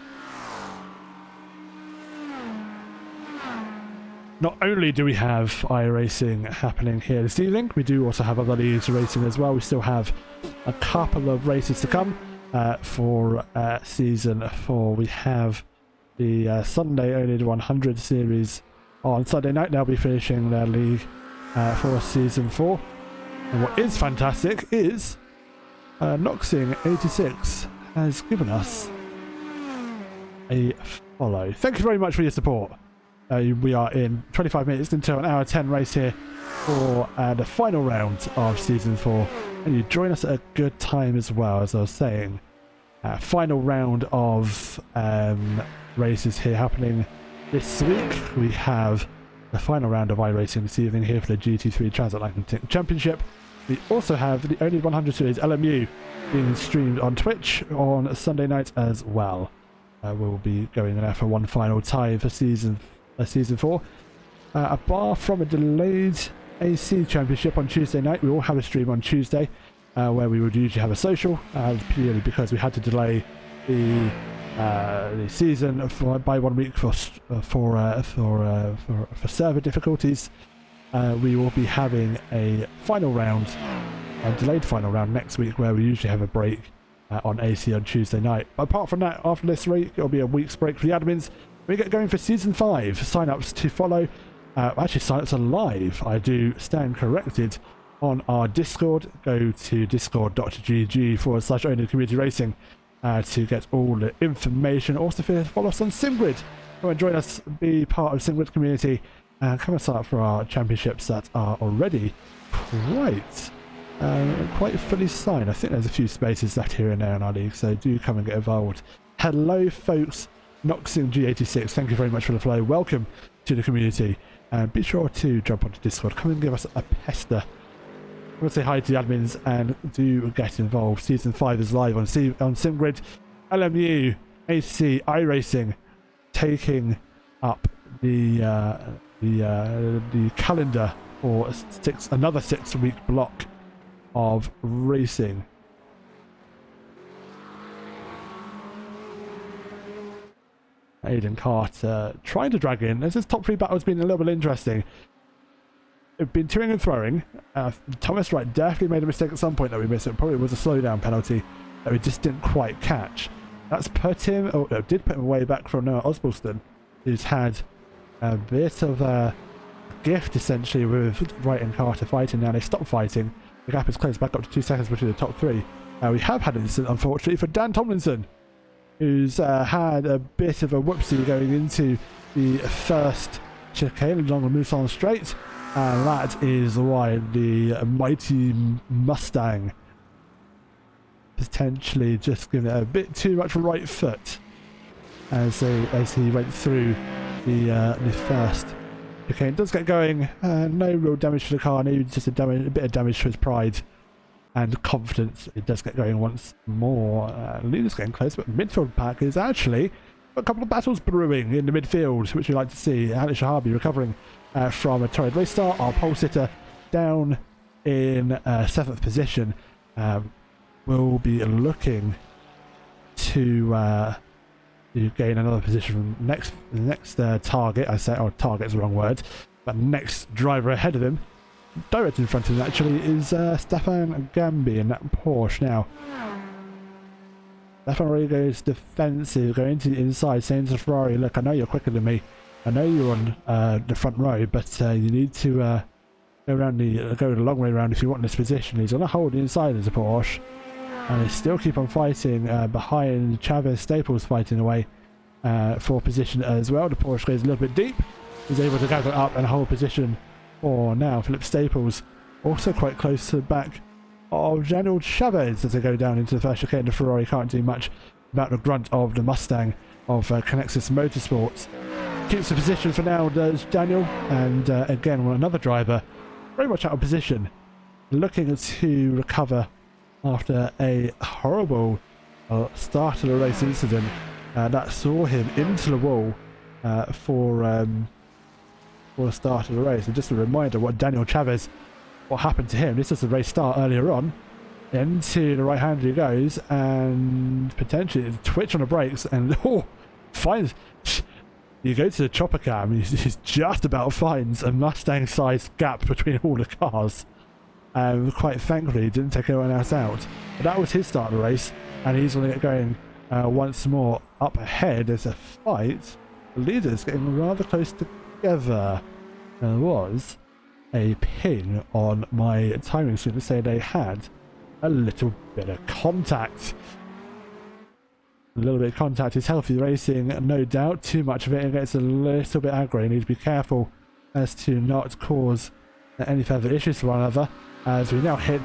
Not only do we have iRacing happening here this evening, we do also have other leagues racing as well. We still have a couple of races to come for Season 4. We have the Sunday oNiD 100 series on Sunday night. They'll be finishing their league for Season 4. And what is fantastic is Noxing86 has given us a follow. Thank you very much for your support. We are in 25 minutes into an hour 10 race here for the final round of Season 4. And you join us at a good time as well, as I was saying. Final round of races here happening this week. We have the final round of iRacing this evening here for the GT3 Transatlantic Championship. We also have the oNiD 100 Series LMU being streamed on Twitch on Sunday night as well. We'll be going there for one final time for season 4. Apart from a delayed AC Championship on Tuesday night, we will have a stream on Tuesday where we would usually have a social, purely because we had to delay the season by 1 week for server difficulties. We will be having a final round, a delayed final round next week, where we usually have a break on AC on Tuesday night. But apart from that, after this week, it'll be a week's break for the admins. We get going for Season 5. Sign-ups to follow. Actually, sign-ups are live. I do stand corrected on our Discord. Go to discord.gg/oNiD Community Racing to get all the information. Also, follow us on SimGrid. Come and join us, be part of SimGrid Community, and come and sign up for our championships that are already quite fully signed. I think there's a few spaces left here and there in our league, so do come and get involved. Hello, folks. Noxing G86, thank you very much for the follow. Welcome to the community. And be sure to jump onto Discord. Come and give us a pester. I want to say hi to the admins and do get involved. Season 5 is live on SimGrid, LMU, AC, iRacing, taking up the calendar for another 6-week block of racing. Aiden Carter trying to drag in. This top 3 battle has been a little bit interesting. It's been toing and throwing. Thomas Wright definitely made a mistake at some point that we missed. It probably was a slowdown penalty that we just didn't quite catch. That's put him, or no, did put him way back from Noah Osbaldeston, who's had a bit of a gift essentially with Wright and Carter fighting. Now they stopped fighting. The gap is closed back up to 2 seconds between the top 3. We have had an incident, unfortunately, for Dan Tomlinson, who's had a bit of a whoopsie going into the first chicane along the Musan Straight, and that is why the mighty Mustang potentially just given it a bit too much right foot as he went through the first chicane. Does get going, no real damage to the car, maybe just a bit of damage to his pride and confidence. It does get going once more. Luna's getting close, but midfield pack is actually a couple of battles brewing in the midfield, which we like to see. Alex Shahabi recovering from a torrid race start. Our pole sitter down in 7th position. We'll be looking to gain another position from next target. I say, target's the wrong word, but next driver ahead of him. Direct in front of him actually is Stefan Gambi in that Porsche. Now Stefan already goes defensive, going to the inside, saying to Ferrari, look, I know you're quicker than me, I know you're on the front row, but you need to go the long way around if you want this position. He's on a hold inside as a Porsche, and they still keep on fighting behind Chavez. Staples fighting away for position as well. The Porsche goes a little bit deep, he's able to gather up and hold position for now. Philip Staples also quite close to the back of Daniel Chavez as they go down into the first chicane. The Ferrari can't do much about the grunt of the Mustang of Connexus Motorsports. Keeps the position for now, does Daniel, and again, another driver very much out of position, looking to recover after a horrible start of the race incident that saw him into the wall for the start of the race. And just a reminder what Daniel Chavez, what happened to him. This is the race start earlier on. Into the right hand he goes, and potentially a twitch on the brakes, and finds, you go to the chopper cam, he's just about finds a Mustang sized gap between all the cars. Quite thankfully, he didn't take anyone else out. But that was his start of the race, and he's going to get going once more. Up ahead, there's a fight. The leaders getting rather close together. There was a ping on my timing screen to say they had a little bit of contact. A little bit of contact is healthy racing, no doubt. Too much of it, it gets a little bit aggro. You need to be careful as to not cause any further issues for one another, as we now hit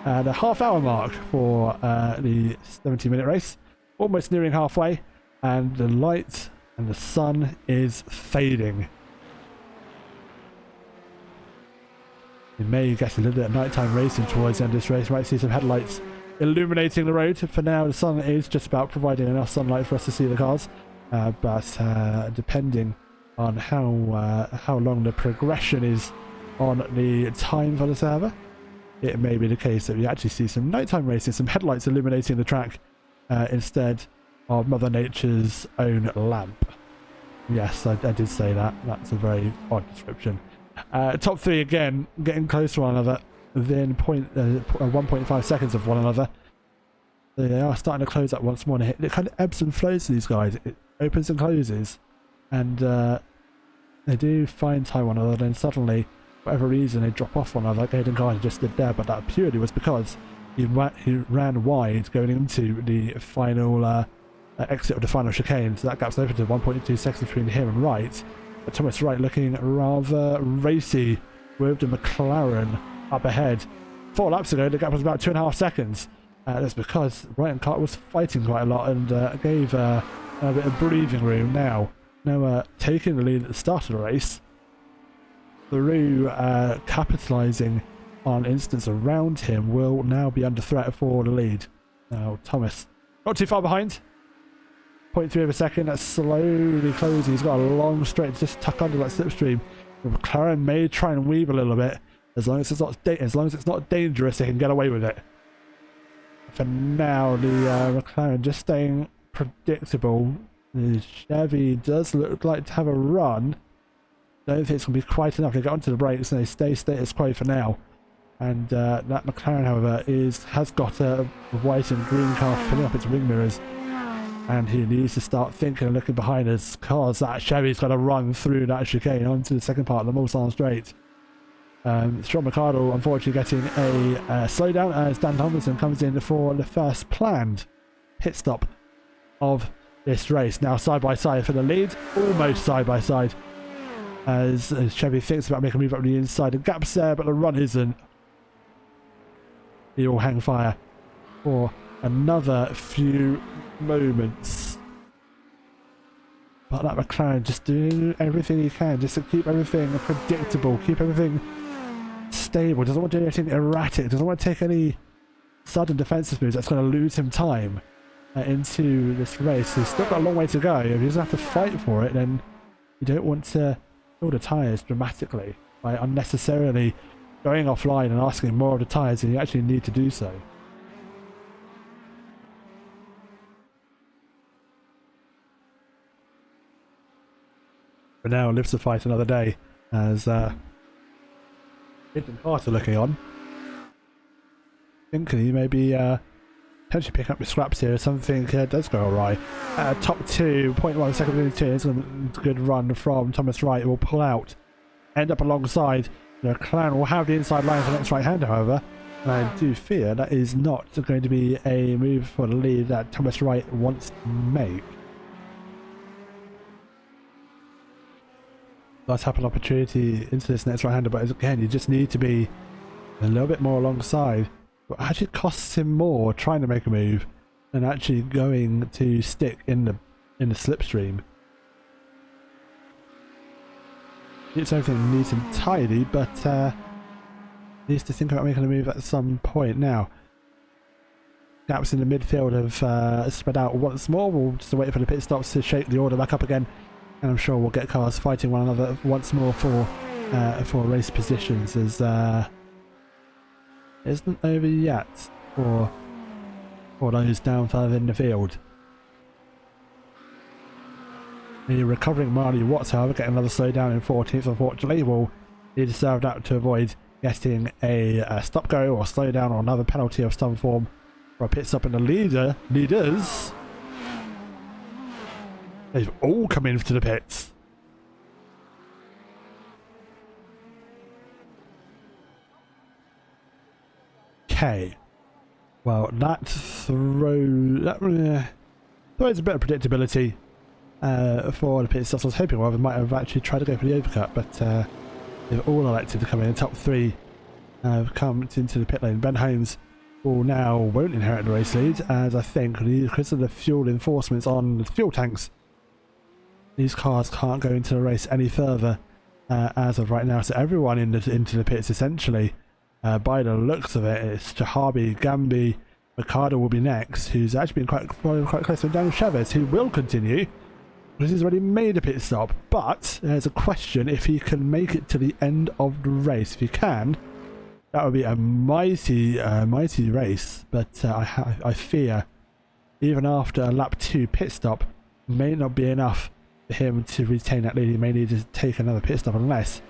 the half-hour mark for the 70-minute race, almost nearing halfway, and the light and the sun is fading. We may get a little bit of nighttime racing towards the end of this race. We might see some headlights illuminating the road. For now, the sun is just about providing enough sunlight for us to see the cars, but depending on how long the progression is on the time for the server, it may be the case that we actually see some nighttime racing, some headlights illuminating the track instead of Mother Nature's own lamp. Yes, I did say that. That's a very odd description. Top three again, getting close to one another within 1.5 seconds of one another. They are starting to close up once more. And it kind of ebbs and flows to these guys. It opens and closes, and they do find time one another. Then suddenly, for whatever reason, they drop off one another. Hayden Gardner just stood there, but that purely was because he ran wide going into the final exit of the final chicane. So that gap's open to 1.2 seconds between him and Wright. But Thomas Wright looking rather racy with the McLaren up ahead. 4 laps ago, the gap was about 2.5 seconds. That's because Wright and Clark was fighting quite a lot and gave a bit of breathing room now. Now taking the lead at the start of the race through capitalising on incidents around him will now be under threat for the lead. Now Thomas not too far behind. 0.3 of a second, that's slowly closing. He's got a long straight to just tuck under that slipstream. The McLaren may try and weave a little bit, as long as it's not dangerous, they can get away with it. For now, the McLaren just staying predictable. The Chevy does look like to have a run. Don't think it's going to be quite enough to get onto the brakes, and they stay status quo for now. And that McLaren, however, has got a white and green car filling up its wing mirrors. And he needs to start thinking and looking behind us, because that Chevy's got to run through that chicane onto the second part of the Mulsanne Straight. Sean McArdle unfortunately getting a slowdown as Dan Tomlinson comes in for the first planned pit stop of this race. Now side by side for the lead, almost side by side, as Chevy thinks about making a move up the inside. The gap's there, but the run isn't. He will hang fire for another few moments, but that McLaren just doing everything he can just to keep everything predictable, keep everything stable, doesn't want to do anything erratic, doesn't want to take any sudden defensive moves that's going to lose him time into this race. He's still got a long way to go. If he doesn't have to fight for it, then you don't want to fill the tyres dramatically by unnecessarily going offline and asking more of the tyres than you actually need to do so. But now lives to fight another day, as Hayden Carter looking on. Thinking he may be potentially picking up the scraps here if something does go awry. Top 2, 0.1 seconds into 2, it's a good run from Thomas Wright. Will pull out, end up alongside. The McLaren will have the inside line for the next right hander, however. And I do fear that is not going to be a move for the lead that Thomas Wright wants to make. Does have an opportunity into this next right hander, but again, you just need to be a little bit more alongside. But actually it costs him more trying to make a move than actually going to stick in the slipstream. It's everything neat and tidy, but needs to think about making a move at some point. Now gaps in the midfield have spread out once more. We'll just wait for the pit stops to shake the order back up again. And I'm sure we'll get cars fighting one another once more for race positions, as it isn't over yet for those down further in the field. The recovering Marley Watts, however, getting another slowdown in 14th, unfortunately. Will need to serve that to avoid getting a stop go or slowdown or another penalty of some form for a pit stop. And the leaders. They've all come into the pits. Okay. Well, that throws a bit of predictability for the pit stops. I was hoping one of them might have actually tried to go for the overcut, but They've all elected to come in. The top three have come into the pit lane. Ben Holmes won't inherit the race lead, as I think because of the fuel enforcements on the fuel tanks, these cars can't go into the race any further as of right now. So everyone into the pits essentially, by the looks of it, it's Chahabi, Gambi, Ricardo will be next, who's actually been quite close to Daniel Chavez, who will continue because he's already made a pit stop. But there's a question if he can make it to the end of the race. If he can, that would be a mighty race. But I fear even after a lap 2 pit stop may not be enough for him to retain that lead. He may need to take another pit stop unless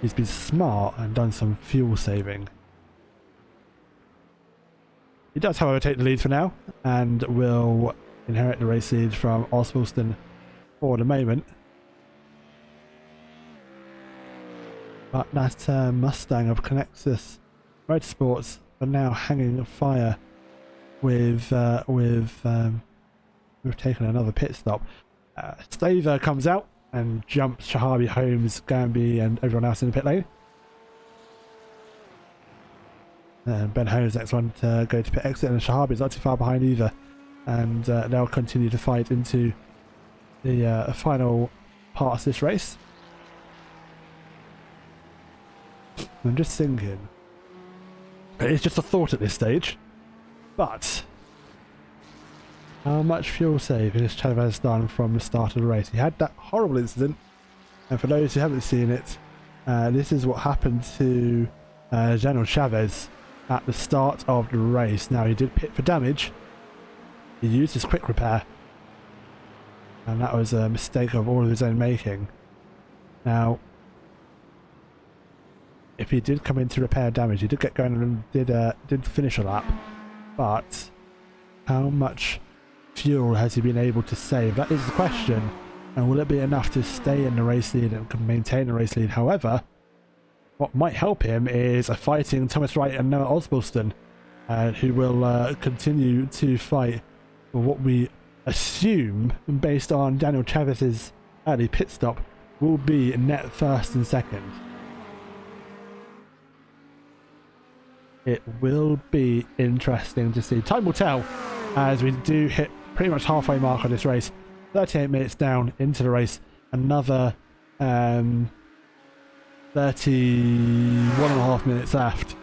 he's been smart and done some fuel saving. He does, however, take the lead for now and will inherit the race lead from Oswaldson for the moment. But that Mustang of Connexus Motorsports for now hanging fire with we've taken another pit stop. Staver comes out and jumps Shahabi, Holmes, Gambi and everyone else in the pit lane. And Ben Holmes next one to go to pit exit, and Shahabi's not too far behind either, and they'll continue to fight into the final part of this race. I'm just thinking, it's just a thought at this stage, but how much fuel saving has Chavez done from the start of the race? He had that horrible incident, and for those who haven't seen it, this is what happened to General Chavez at the start of the race. Now, he did pit for damage. He used his quick repair, and that was a mistake of all of his own making. Now, if he did come in to repair damage, he did get going and did finish a lap, but how much fuel has he been able to save? That is the question, and will it be enough to stay in the race lead and maintain the race lead? However, what might help him is a fighting Thomas Wright and Noah Osbaldeston, who will continue to fight for what we assume, based on Daniel Chavez's early pit stop, will be net first and second. It will be interesting to see. Time will tell, as we do hit pretty much halfway mark on this race. 38 minutes down into the race. Another 31.5 minutes left.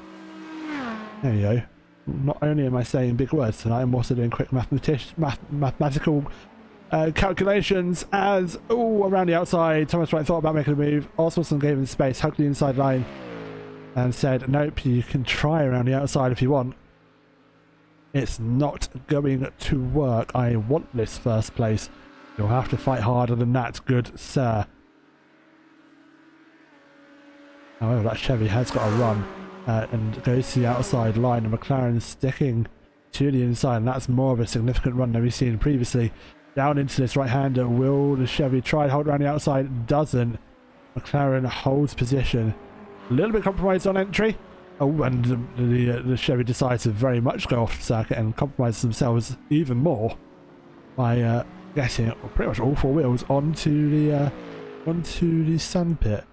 There you go. Not only am I saying big words tonight, I'm also doing quick mathematical calculations as, around the outside, Thomas Wright thought about making a move. Oswaldson gave him space, hugged the inside line and said, nope, you can try around the outside if you want. It's not going to work. I want this first place. You'll have to fight harder than that, good sir. However, that Chevy has got a run and goes to the outside line, and McLaren sticking to the inside, and that's more of a significant run than we've seen previously. Down into this right-hander, will the Chevy try to hold around the outside? Doesn't. McLaren holds position. A little bit compromised on entry. And the Chevy decides to very much go off circuit and compromise themselves even more by getting pretty much all four wheels onto the sandpit.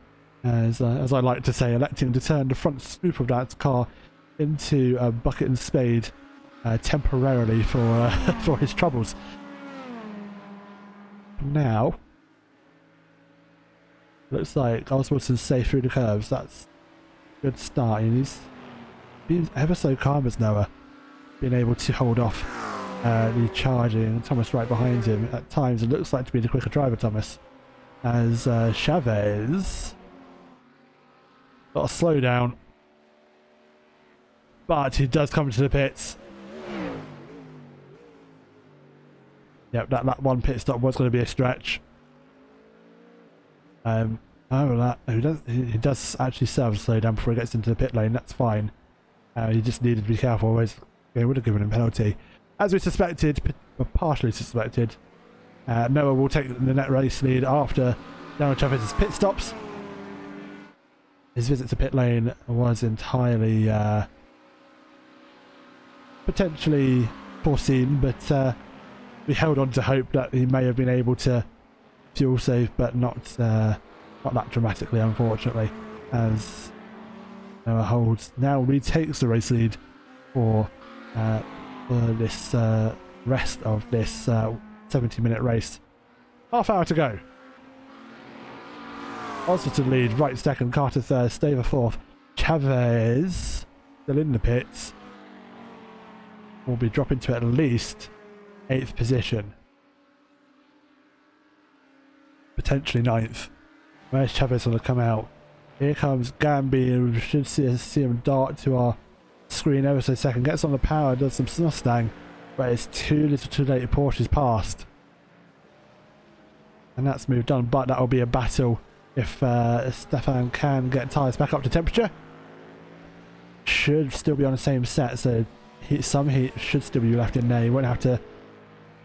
As I like to say, electing to turn the front spoop of that car into a bucket and spade temporarily for for his troubles. Now, looks like Oswaldson's safe through the curves. That's a good start. He's been ever so calm as Noah, being able to hold off the charging Thomas right behind him. At times, it looks like to be the quicker driver, Thomas, as Chavez got a slow down, but he does come to the pits. Yep, that one pit stop was going to be a stretch. However, he does actually serve a slow down before he gets into the pit lane. That's fine. He just needed to be careful, otherwise they would have given him a penalty. As we suspected, or partially suspected, Noah will take the net race lead after Daniel Chavez's pit stops. His visit to pit lane was entirely potentially foreseen, but we held on to hope that he may have been able to fuel save, but not that dramatically, unfortunately. as Noah Holds now retakes the race lead for this rest of this 70-minute race. Half hour to go. Osborne lead, Wright second, Carter third, Staver fourth. Chavez still in the pits. Will be dropping to at least 8th position. Potentially 9th. Where's Chavez going to come out? Here comes Gamby, and we should see him dart to our screen ever so second. Gets on the power, does some Mustang, but it's too little too late. Porsche's passed. And that's moved on, but that'll be a battle if Stefan can get tyres back up to temperature. Should still be on the same set, so some heat should still be left in there. You won't have to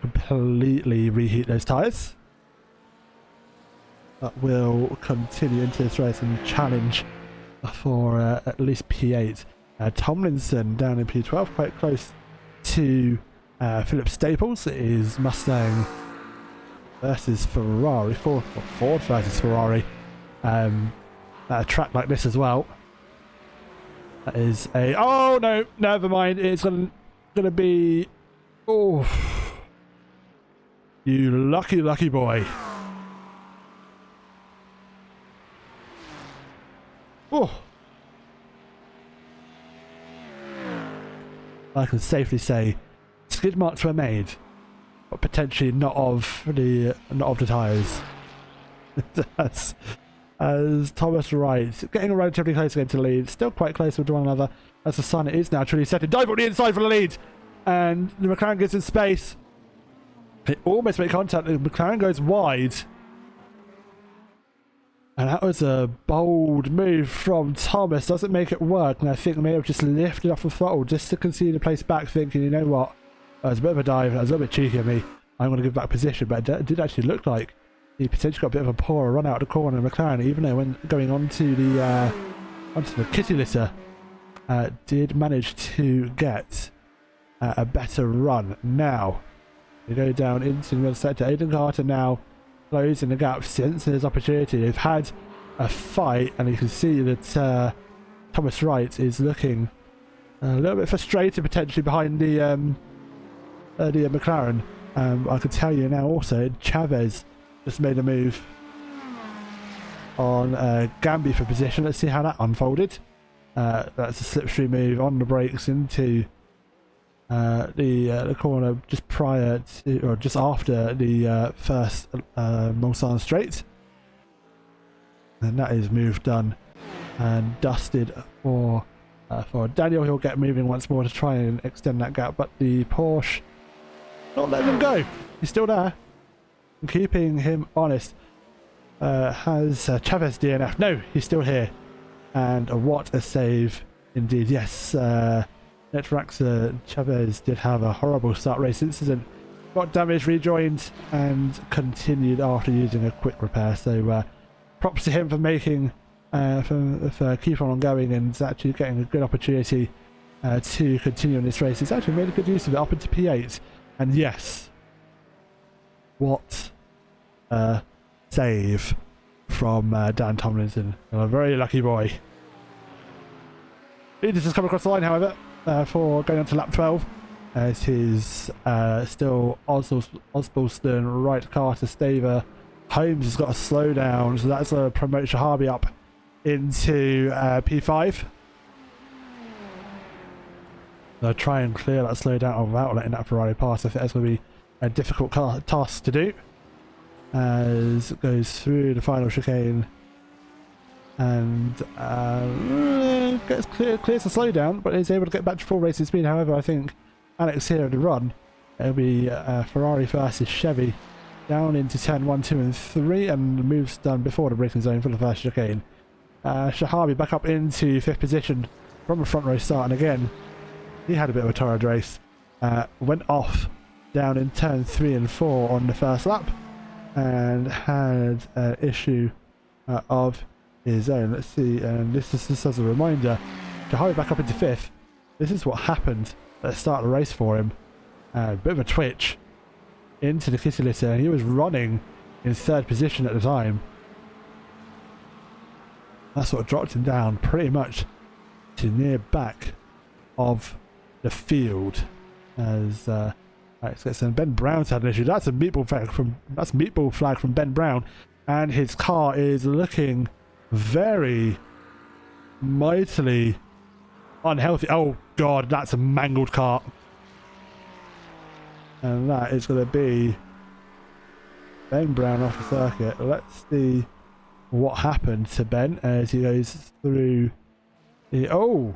completely reheat those tyres. But we'll continue into this race and challenge for at least P8. Tomlinson down in P12, quite close to Philip Staples. It is Mustang versus Ferrari, Ford versus Ferrari. At a track like this as well. That is a... Oh, no, never mind. It's gonna be... Oh. You lucky, lucky boy. Oh. I can safely say skid marks were made, but potentially not of the tyres. As Thomas Wright getting relatively close again to the lead, still quite close with one another. As the sun is now truly setting, dive on the inside for the lead, and the McLaren gets in space. It almost made contact. The McLaren goes wide, and that was a bold move from Thomas. Doesn't make it work, and I think they may have just lifted off the throttle just to concede the place back, thinking, you know what, that was a bit of a dive. That was a little bit cheeky of me. I'm going to give back position, but it did actually look like he potentially got a bit of a poorer run out of the corner. McLaren, even though when going onto the kitty litter, did manage to get a better run. Now we go down into the middle sector. Aidan Carter now closing the gap since his opportunity. They've had a fight, and you can see that Thomas Wright is looking a little bit frustrated potentially behind the McLaren. I can tell you now also, Chavez just made a move on Gamby for position. Let's see how that unfolded. That's a slipstream move on the brakes into the corner just prior to, or just after the first Mulsanne straight. And that is move done and dusted for Daniel. He'll get moving once more to try and extend that gap, but the Porsche not letting him go. He's still there. Keeping him honest. Has Chavez DNF? No, he's still here. And what a save indeed. Yes, Netraxa Chavez did have a horrible start race incident. Got damaged, rejoined, and continued after using a quick repair. So props to him for making, for keep on going and actually getting a good opportunity to continue in this race. He's actually made a good use of it up into P8. And yes, what a save from Dan Tomlinson. A very lucky boy. Leaders has come across the line, however, for going on to lap 12. It is still Osbalston, Wright, Carter, Staver. Holmes has got a slowdown, so that's going to promote Shahabi up into P5. They'll try and clear that slowdown without letting that Ferrari pass. I think that's going to be a difficult task to do, as it goes through the final chicane and clears the slowdown, but is able to get back to full racing speed. However, I think Alex here in the run, it'll be Ferrari versus Chevy down into turn 1, 2 and 3, and the move's done before the braking zone for the first chicane. Shahabi back up into 5th position from a front row start, and again he had a bit of a torrid race. Went off down in turn 3 and 4 on the first lap and had an issue of his own. Let's see, and this is just as a reminder, Shahabi back up into 5th. This is what happened at the start of the race for him. A bit of a twitch into the kitty litter. He was running in 3rd position at the time. That sort of dropped him down pretty much to near back of the field. As let's get some. Ben Brown's had an issue. That's a meatball flag from Ben Brown, and his car is looking very mightily unhealthy. Oh god, that's a mangled car, and that is going to be Ben Brown off the circuit. Let's see what happened to Ben as he goes through the... Oh,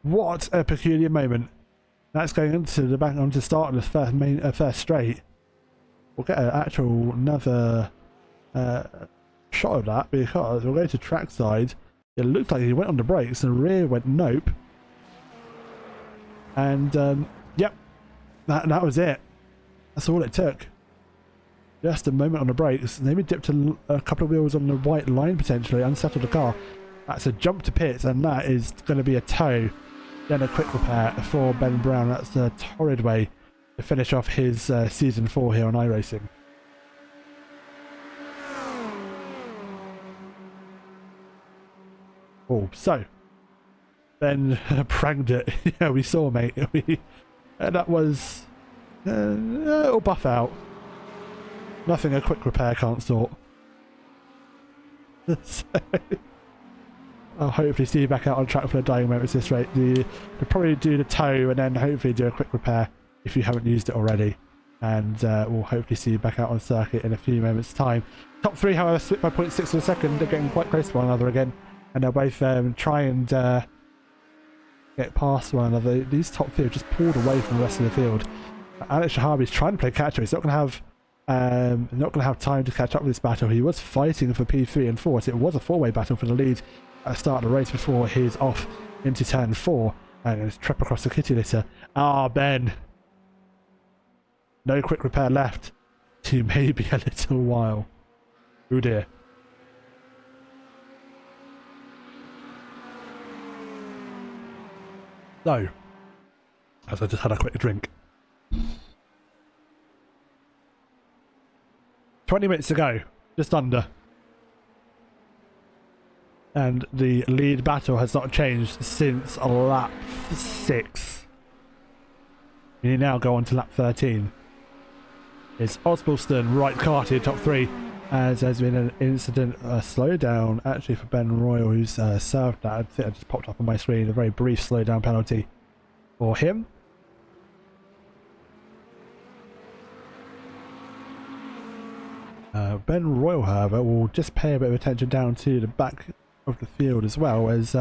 what a peculiar moment. That's going into the back onto start of the first straight. We'll get another shot of that, because we'll go to trackside. It looks like he went on the brakes and the rear went nope. And yep, that was it. That's all it took. Just a moment on the brakes, maybe dipped a couple of wheels on the white line potentially, unsettled the car. That's a jump to pits, and that is going to be a tow. Then a quick repair for Ben Brown. That's a torrid way to finish off his season 4 here on iRacing. Oh, so Ben pranked it. Yeah, we saw, mate. That was it'll buff out. Nothing a quick repair can't sort. So, I'll hopefully see you back out on track for the dying moments this rate. They'll probably do the tow and then hopefully do a quick repair if you haven't used it already. And we'll hopefully see you back out on circuit in a few moments' time. Top 3, however, split by 0.6 of a second. They're getting quite close to one another again. And they'll both try and get past one another. These top 3 have just pulled away from the rest of the field. Alex Shahabi's trying to play catch-up. He's not going to have time to catch up with this battle. He was fighting for P3 and 4, so it was a 4-way battle for the lead at the start of the race before he's off into turn 4 and his trip across the kitty litter. Ah, Ben. No quick repair left to maybe a little while. Oh dear. So, as I just had a quick drink. 20 minutes to go, just under. And the lead battle has not changed since lap 6. We now go on to lap 13. It's Osbaldeston right karted top 3, as there's been an incident, a slowdown actually for Ben Royal, who's served that. I think it just popped up on my screen, a very brief slowdown penalty for him. Ben Royal, however, will just pay a bit of attention down to the back of the field as well, as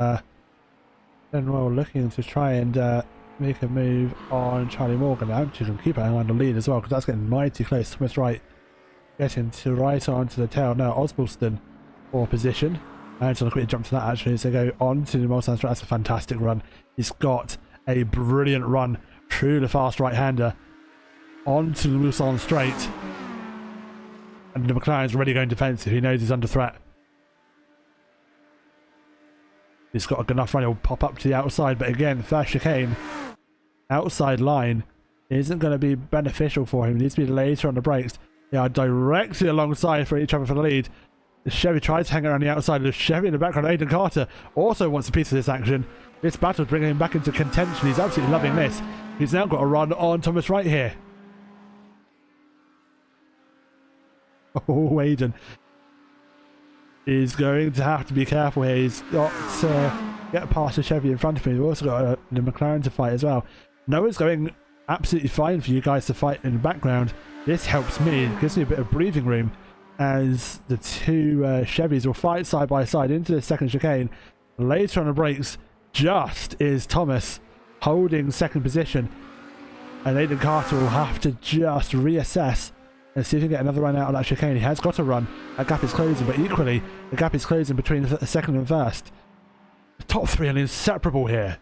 Ben Royal looking to try and make a move on Charlie Morgan. I'm just going to keep an eye on the lead as well, because that's getting mighty close. Thomas Wright getting to right onto the tail now. Osbaldeston for position. And so I'll quickly jump to that actually as they go on to the Mulsanne Straight. That's a fantastic run. He's got a brilliant run through the fast right-hander onto the Mulsanne Straight. And the McLaren's already going defensive. He knows he's under threat. He's got a good enough run. He'll pop up to the outside. But again, first chicane, outside line, isn't going to be beneficial for him. He needs to be later on the brakes. They are directly alongside for each other for the lead. The Chevy tries to hang around the outside. The Chevy in the background, Aidan Carter, also wants a piece of this action. This battle is bringing him back into contention. He's absolutely loving this. He's now got a run on Thomas Wright here. Oh, Aidan is going to have to be careful here. He's got to get past the Chevy in front of him. He's also got the McLaren to fight as well. Noah's going absolutely fine for you guys to fight in the background. This helps me. It gives me a bit of breathing room as the two Chevys will fight side by side into the second chicane. Later on the brakes, just is Thomas holding second position. And Aidan Carter will have to just reassess and see if he can get another run out of that chicane. He has got a run. That gap is closing, but equally, the gap is closing between the second and first. The top 3 are inseparable here.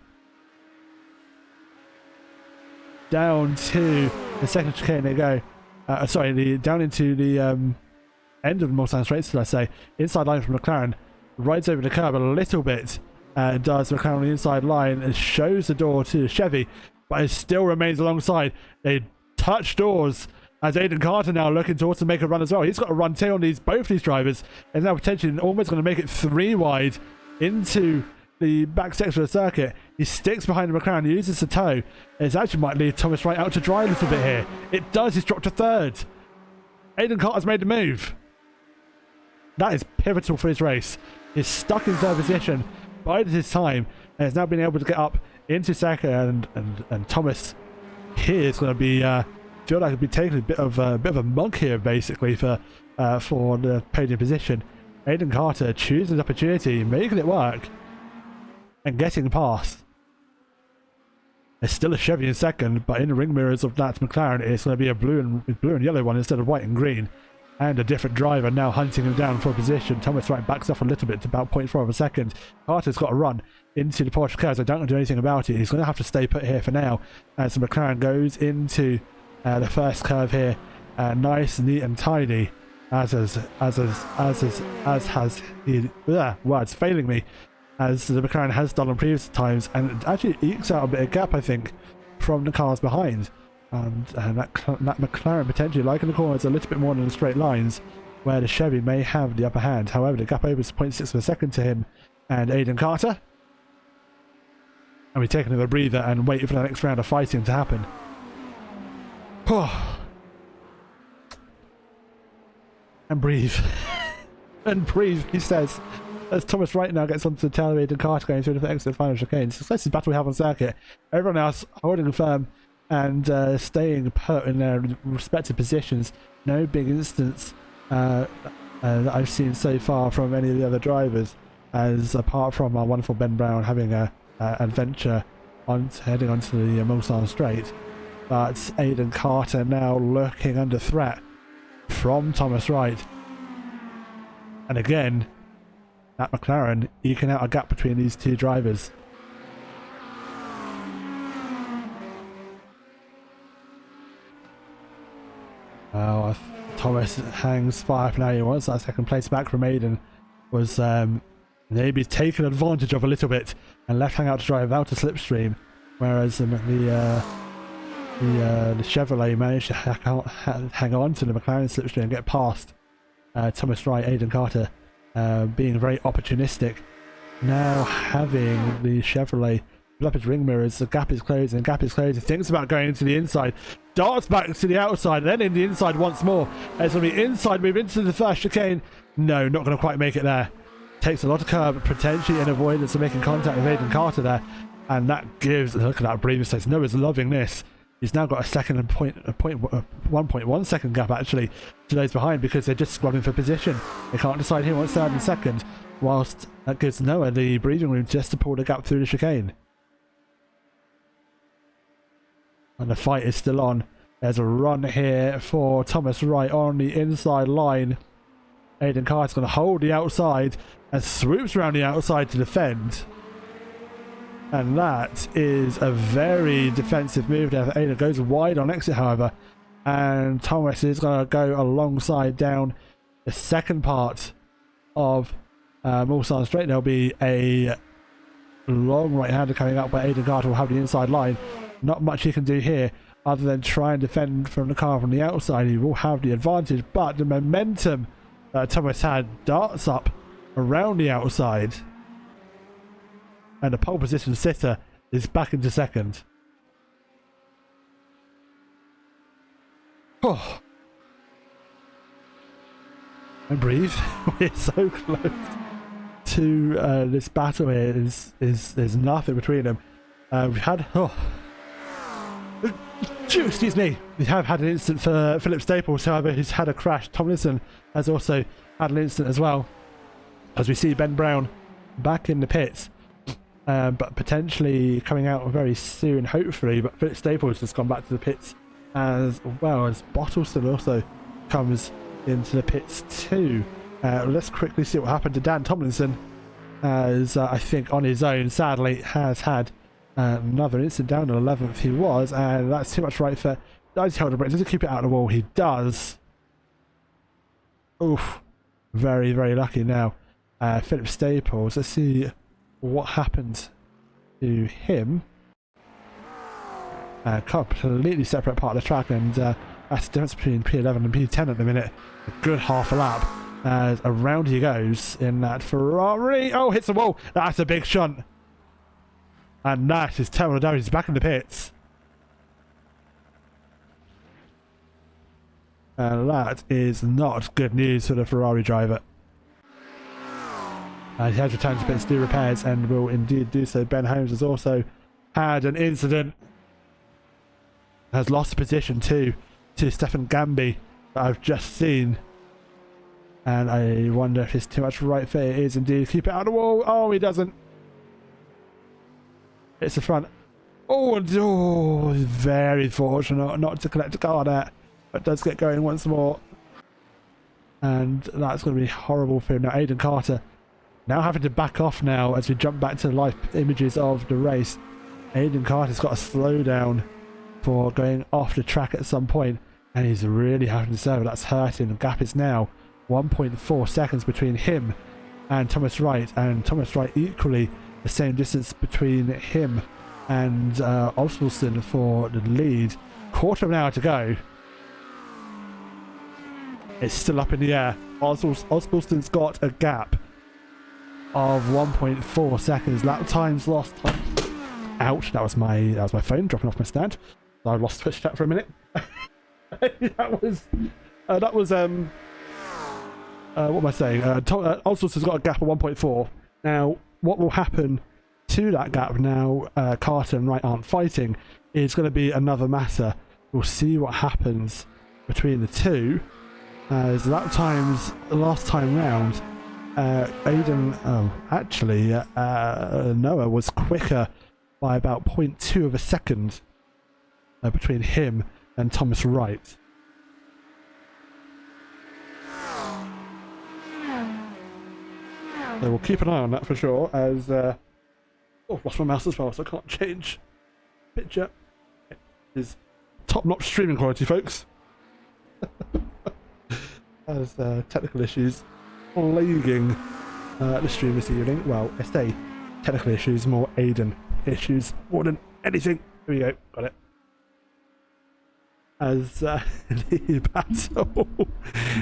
Down to the second chicane they go. Down into the end of the Mulsanne Straight, should I say. Inside line from McLaren. Rides over the curb a little bit. And does McLaren on the inside line and shows the door to Chevy. But it still remains alongside. They touch doors. as Aiden Carter now looking to also make a run as well. He's got a run too on both these drivers, and now potentially almost going to make it 3 wide into the back section of the circuit. He sticks behind the McLaren, uses the toe. It actually might lead Thomas Wright out to dry a little bit here. It does. He's dropped to 3rd. Aiden Carter's made the move. That is pivotal for his race. He's stuck in 3rd position, bided his time, and has now been able to get up into 2nd. And Thomas here is going to be feel like he'll be taking a bit of a mug here, basically, for the podium position. Aiden Carter choosing the opportunity, making it work, and getting past. There's still a Chevy in 2nd, but in the ring mirrors of that McLaren, it's going to be a blue and yellow one instead of white and green. And a different driver now hunting him down for a position. Thomas Wright backs off a little bit to about 0.4 of a second. Carter's got a run into the Porsche cars. I don't want to do anything about it. He's going to have to stay put here for now. As the McLaren goes into the first curve here, nice, neat, and tidy. As has he, words failing me, as the McLaren has done on previous times, and it actually ekes out a bit of gap, I think, from the cars behind. And that McLaren potentially liking the corners a little bit more than the straight lines, where the Chevy may have the upper hand. However, the gap opens 0.6 of a second to him and Aiden Carter. And we take another breather and wait for the next round of fighting to happen. And breathe. And breathe, he says, as Thomas Wright now gets onto the tail of Aiden Carter going through the exit final chicane. Success is battle we have on circuit. Everyone else holding firm and staying put in their respective positions. No big instance that I've seen so far from any of the other drivers, as apart from our wonderful Ben Brown having a adventure heading onto the Mulsanne Straight. But Aiden Carter now looking under threat from Thomas Wright. And again, that McLaren eking out a gap between these two drivers. Oh, Thomas hangs fire for now. He wants that 2nd place back from Aiden. Was maybe taken advantage of a little bit and left hang out to drive out to slipstream, whereas the Chevrolet managed to hang on to the McLaren slipstream and get past Thomas Wright. Aiden Carter being very opportunistic, now having the Chevrolet pull up his ring mirrors. The gap is closing, thinks about going into the inside, darts back to the outside, and then in the inside once more. It's going to be inside, move into the first chicane. No, not going to quite make it there. Takes a lot of curb, potentially in avoidance of making contact with Aiden Carter there, and that gives, look at that breathing space. Noah's loving this. He's now got a 1.1 second gap actually to those behind, because they're just squabbling for position. They can't decide who wants 3rd and 2nd, whilst that gives Noah the breathing room just to pull the gap through the chicane. And the fight is still on. There's a run here for Thomas Wright on the inside line. Aiden Carter's going to hold the outside and swoops around the outside to defend. And that is a very defensive move there. Aiden goes wide on exit, however. And Thomas is going to go alongside down the 2nd part of Mulsanne Straight. There'll be a long right-hander coming up, where Aiden Carter will have the inside line. Not much he can do here other than try and defend from the car from the outside. He will have the advantage, but the momentum that Thomas had darts up around the outside, and the pole position sitter is back into 2nd. Oh. And breathe. We're so close to this battle here. There's nothing between them. We've had... excuse me. We have had an incident for Philip Staples, however, who's had a crash. Tomlinson has also had an incident as well, as we see Ben Brown back in the pits, but potentially coming out very soon, hopefully. But Philip Staples has gone back to the pits, as well as Bottleston also comes into the pits too. Let's quickly see what happened to Dan Tomlinson, as I think on his own sadly has had another incident. Down to 11th he was, and that's too much right for... Does he hold the brakes? Does he keep it out of the wall? He does. Oof. Very, very lucky now. Philip Staples, let's see what happened to him. Completely separate part of the track, and That's the difference between P11 and P10 at the minute. A good half a lap as around he goes in that Ferrari. Oh, hits the wall. That's a big shunt. And that is terminal damage. He's back in the pits. And that is not good news for the Ferrari driver. And he has returned to pits to do repairs and will indeed do so. Ben Holmes has also had an incident. Has lost position to Stefan Gambi that I've just seen. And I wonder if it's too much right fit. It is indeed. Keep it out of the wall. Oh, he doesn't. It's the front. Oh, very fortunate not to collect a car there. But does get going once more. And that's going to be horrible for him. Now, Aidan Carter now having to back off now as we jump back to live images of the race. Aidan Carter's got a slowdown for going off the track at some point, and he's really having to serve. That's hurting. The gap is now 1.4 seconds between him and Thomas Wright, and Thomas Wright equally the same distance between him and Oswaldson for the lead. Quarter of an hour to go. It's still up in the air. Oswaldson got a gap of 1.4 seconds. Lap times lost. Ouch! That was my phone dropping off my stand. I lost Twitch chat for a minute. that was what am I saying? Oswaldson has got a gap of 1.4. Now, what will happen to that gap now? Carter and Wright aren't fighting. Is going to be another matter. We'll see what happens between the two. As lap times last time round, Noah was quicker by about 0.2 of a second between him and Thomas Wright. So we'll keep an eye on that for sure. As lost my mouse as well, so I can't change picture. It is top-notch streaming quality, folks. As technical issues plaguing the stream this evening. Well, I say technical issues, more Aiden issues more than anything. Here we go, got it. As the battle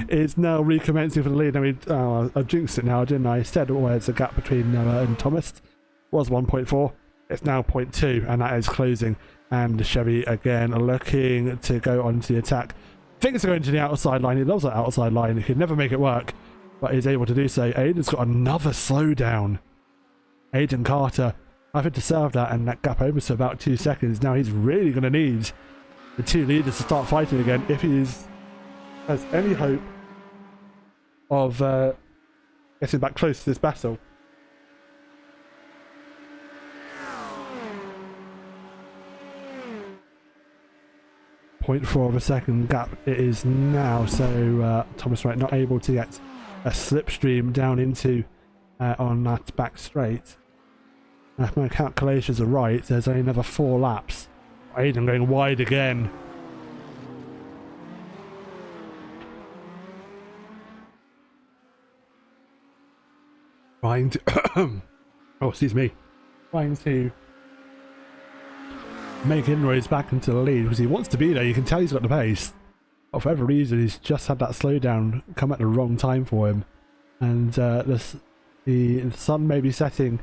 is now recommencing for the lead. I mean, I jinxed it now, didn't I? I said, there's a gap between Noah and Thomas. Was 1.4. It's now 0.2, and that is closing. And Chevy again looking to go onto the attack. Things are going to the outside line. He loves that outside line. He could never make it work, but he's able to do so. Aiden's got another slowdown. Aidan Carter having to serve that, and that gap opens to about 2 seconds. Now he's really going to need the two leaders to start fighting again if he has any hope of getting back close to this battle. .4 of a second gap it is now, so Thomas Wright not able to get a slipstream down into on that back straight. If my calculations are right, there's only another 4 laps. Aiden going wide again. Trying to oh, excuse me. Trying to make inroads back into the lead because he wants to be there. You can tell he's got the pace, but for whatever reason he's just had that slowdown come at the wrong time for him. And the sun may be setting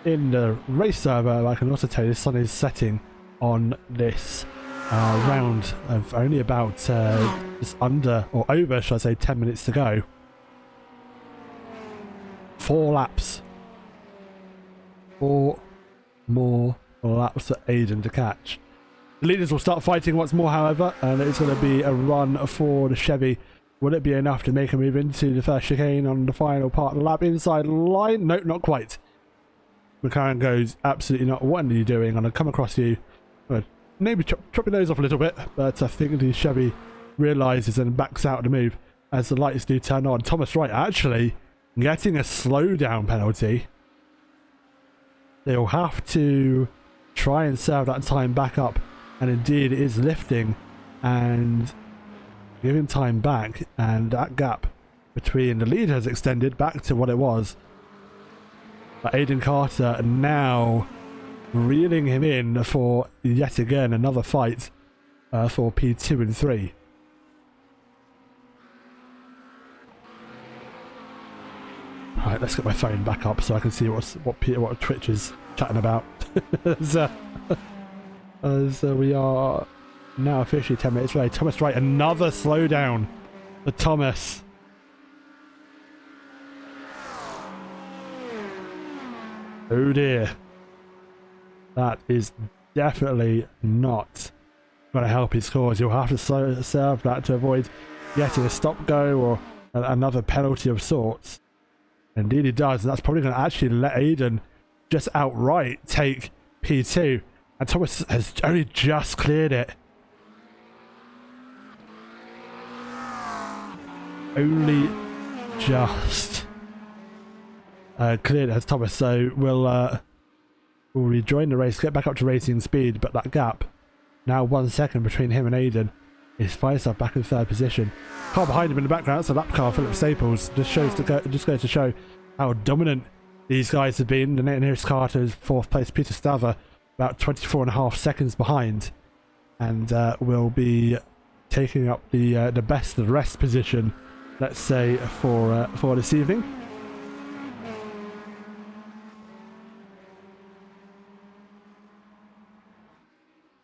in the race server, but I can also tell you the sun is setting on this round of only about just under or over, should I say, 10 minutes to go. 4 laps. 4 more laps for Aiden to catch. The leaders will start fighting once more, however, and it's going to be a run for the Chevy. Will it be enough to make a move into the first chicane on the final part of the lap? Inside line? Nope, not quite. McLaren goes, absolutely not. What are you doing? I'm going to come across you. Maybe chop your nose off a little bit, but I think the Chevy realises and backs out of the move as the lights do turn on. Thomas Wright actually getting a slowdown penalty. They'll have to try and serve that time back up, and indeed it is lifting and giving time back, and that gap between the lead has extended back to what it was. But Aidan Carter now reeling him in for yet again another fight for P2 and 3. Right, let's get my phone back up so I can see what Twitch is chatting about. as we are now officially 10 minutes away. Thomas Wright, another slowdown for Thomas. Oh dear. That is definitely not going to help his cause. You'll have to serve that to avoid getting a stop-go or another penalty of sorts. Indeed he does, and that's probably going to actually let Aiden just outright take P2. And Thomas has only just cleared it. Only just cleared it as Thomas, so we'll rejoin the race, get back up to racing speed, but that gap, now 1 second between him and Aiden, is Firestuff back in third position. Car behind him in the background, that's a lap car, Philip Staples. Just goes to show how dominant these guys have been. The nearest car to his fourth place, Peter Stava, about 24.5 seconds behind, and will be taking up the best of the rest position, let's say, for this evening.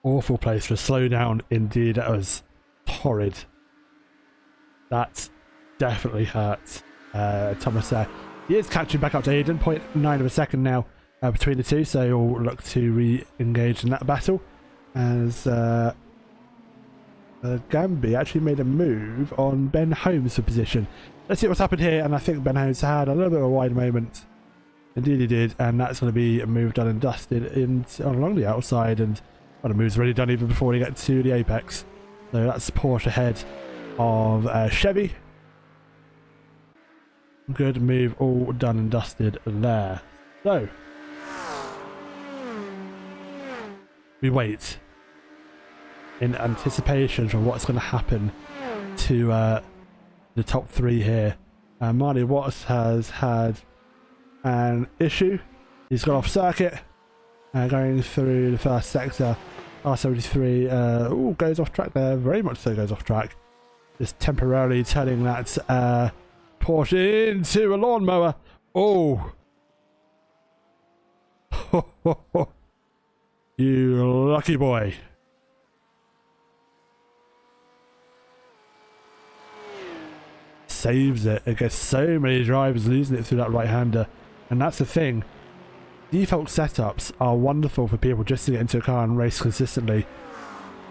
Awful place for slowdown indeed. That was horrid. That definitely hurt Thomas there. He is catching back up to Aiden, 0.9 of a second now between the two, so he'll look to re-engage in that battle as Gamby actually made a move on Ben Holmes for position. Let's see what's happened here, and I think Ben Holmes had a little bit of a wide moment. Indeed he did, and that's going to be moved done and dusted along the outside, and well, the move's already done even before they get to the apex. So that's Porsche ahead of Chevy. Good move, all done and dusted there. So we wait in anticipation for what's going to happen to the top three here. Marty Watts has had an issue. He's got off circuit. Going through the first sector, R73 goes off track there, very much so goes off track. Just temporarily turning that Porsche into a lawnmower. Oh! You lucky boy. Saves it against so many drivers losing it through that right-hander, and that's the thing. Default setups are wonderful for people just to get into a car and race consistently.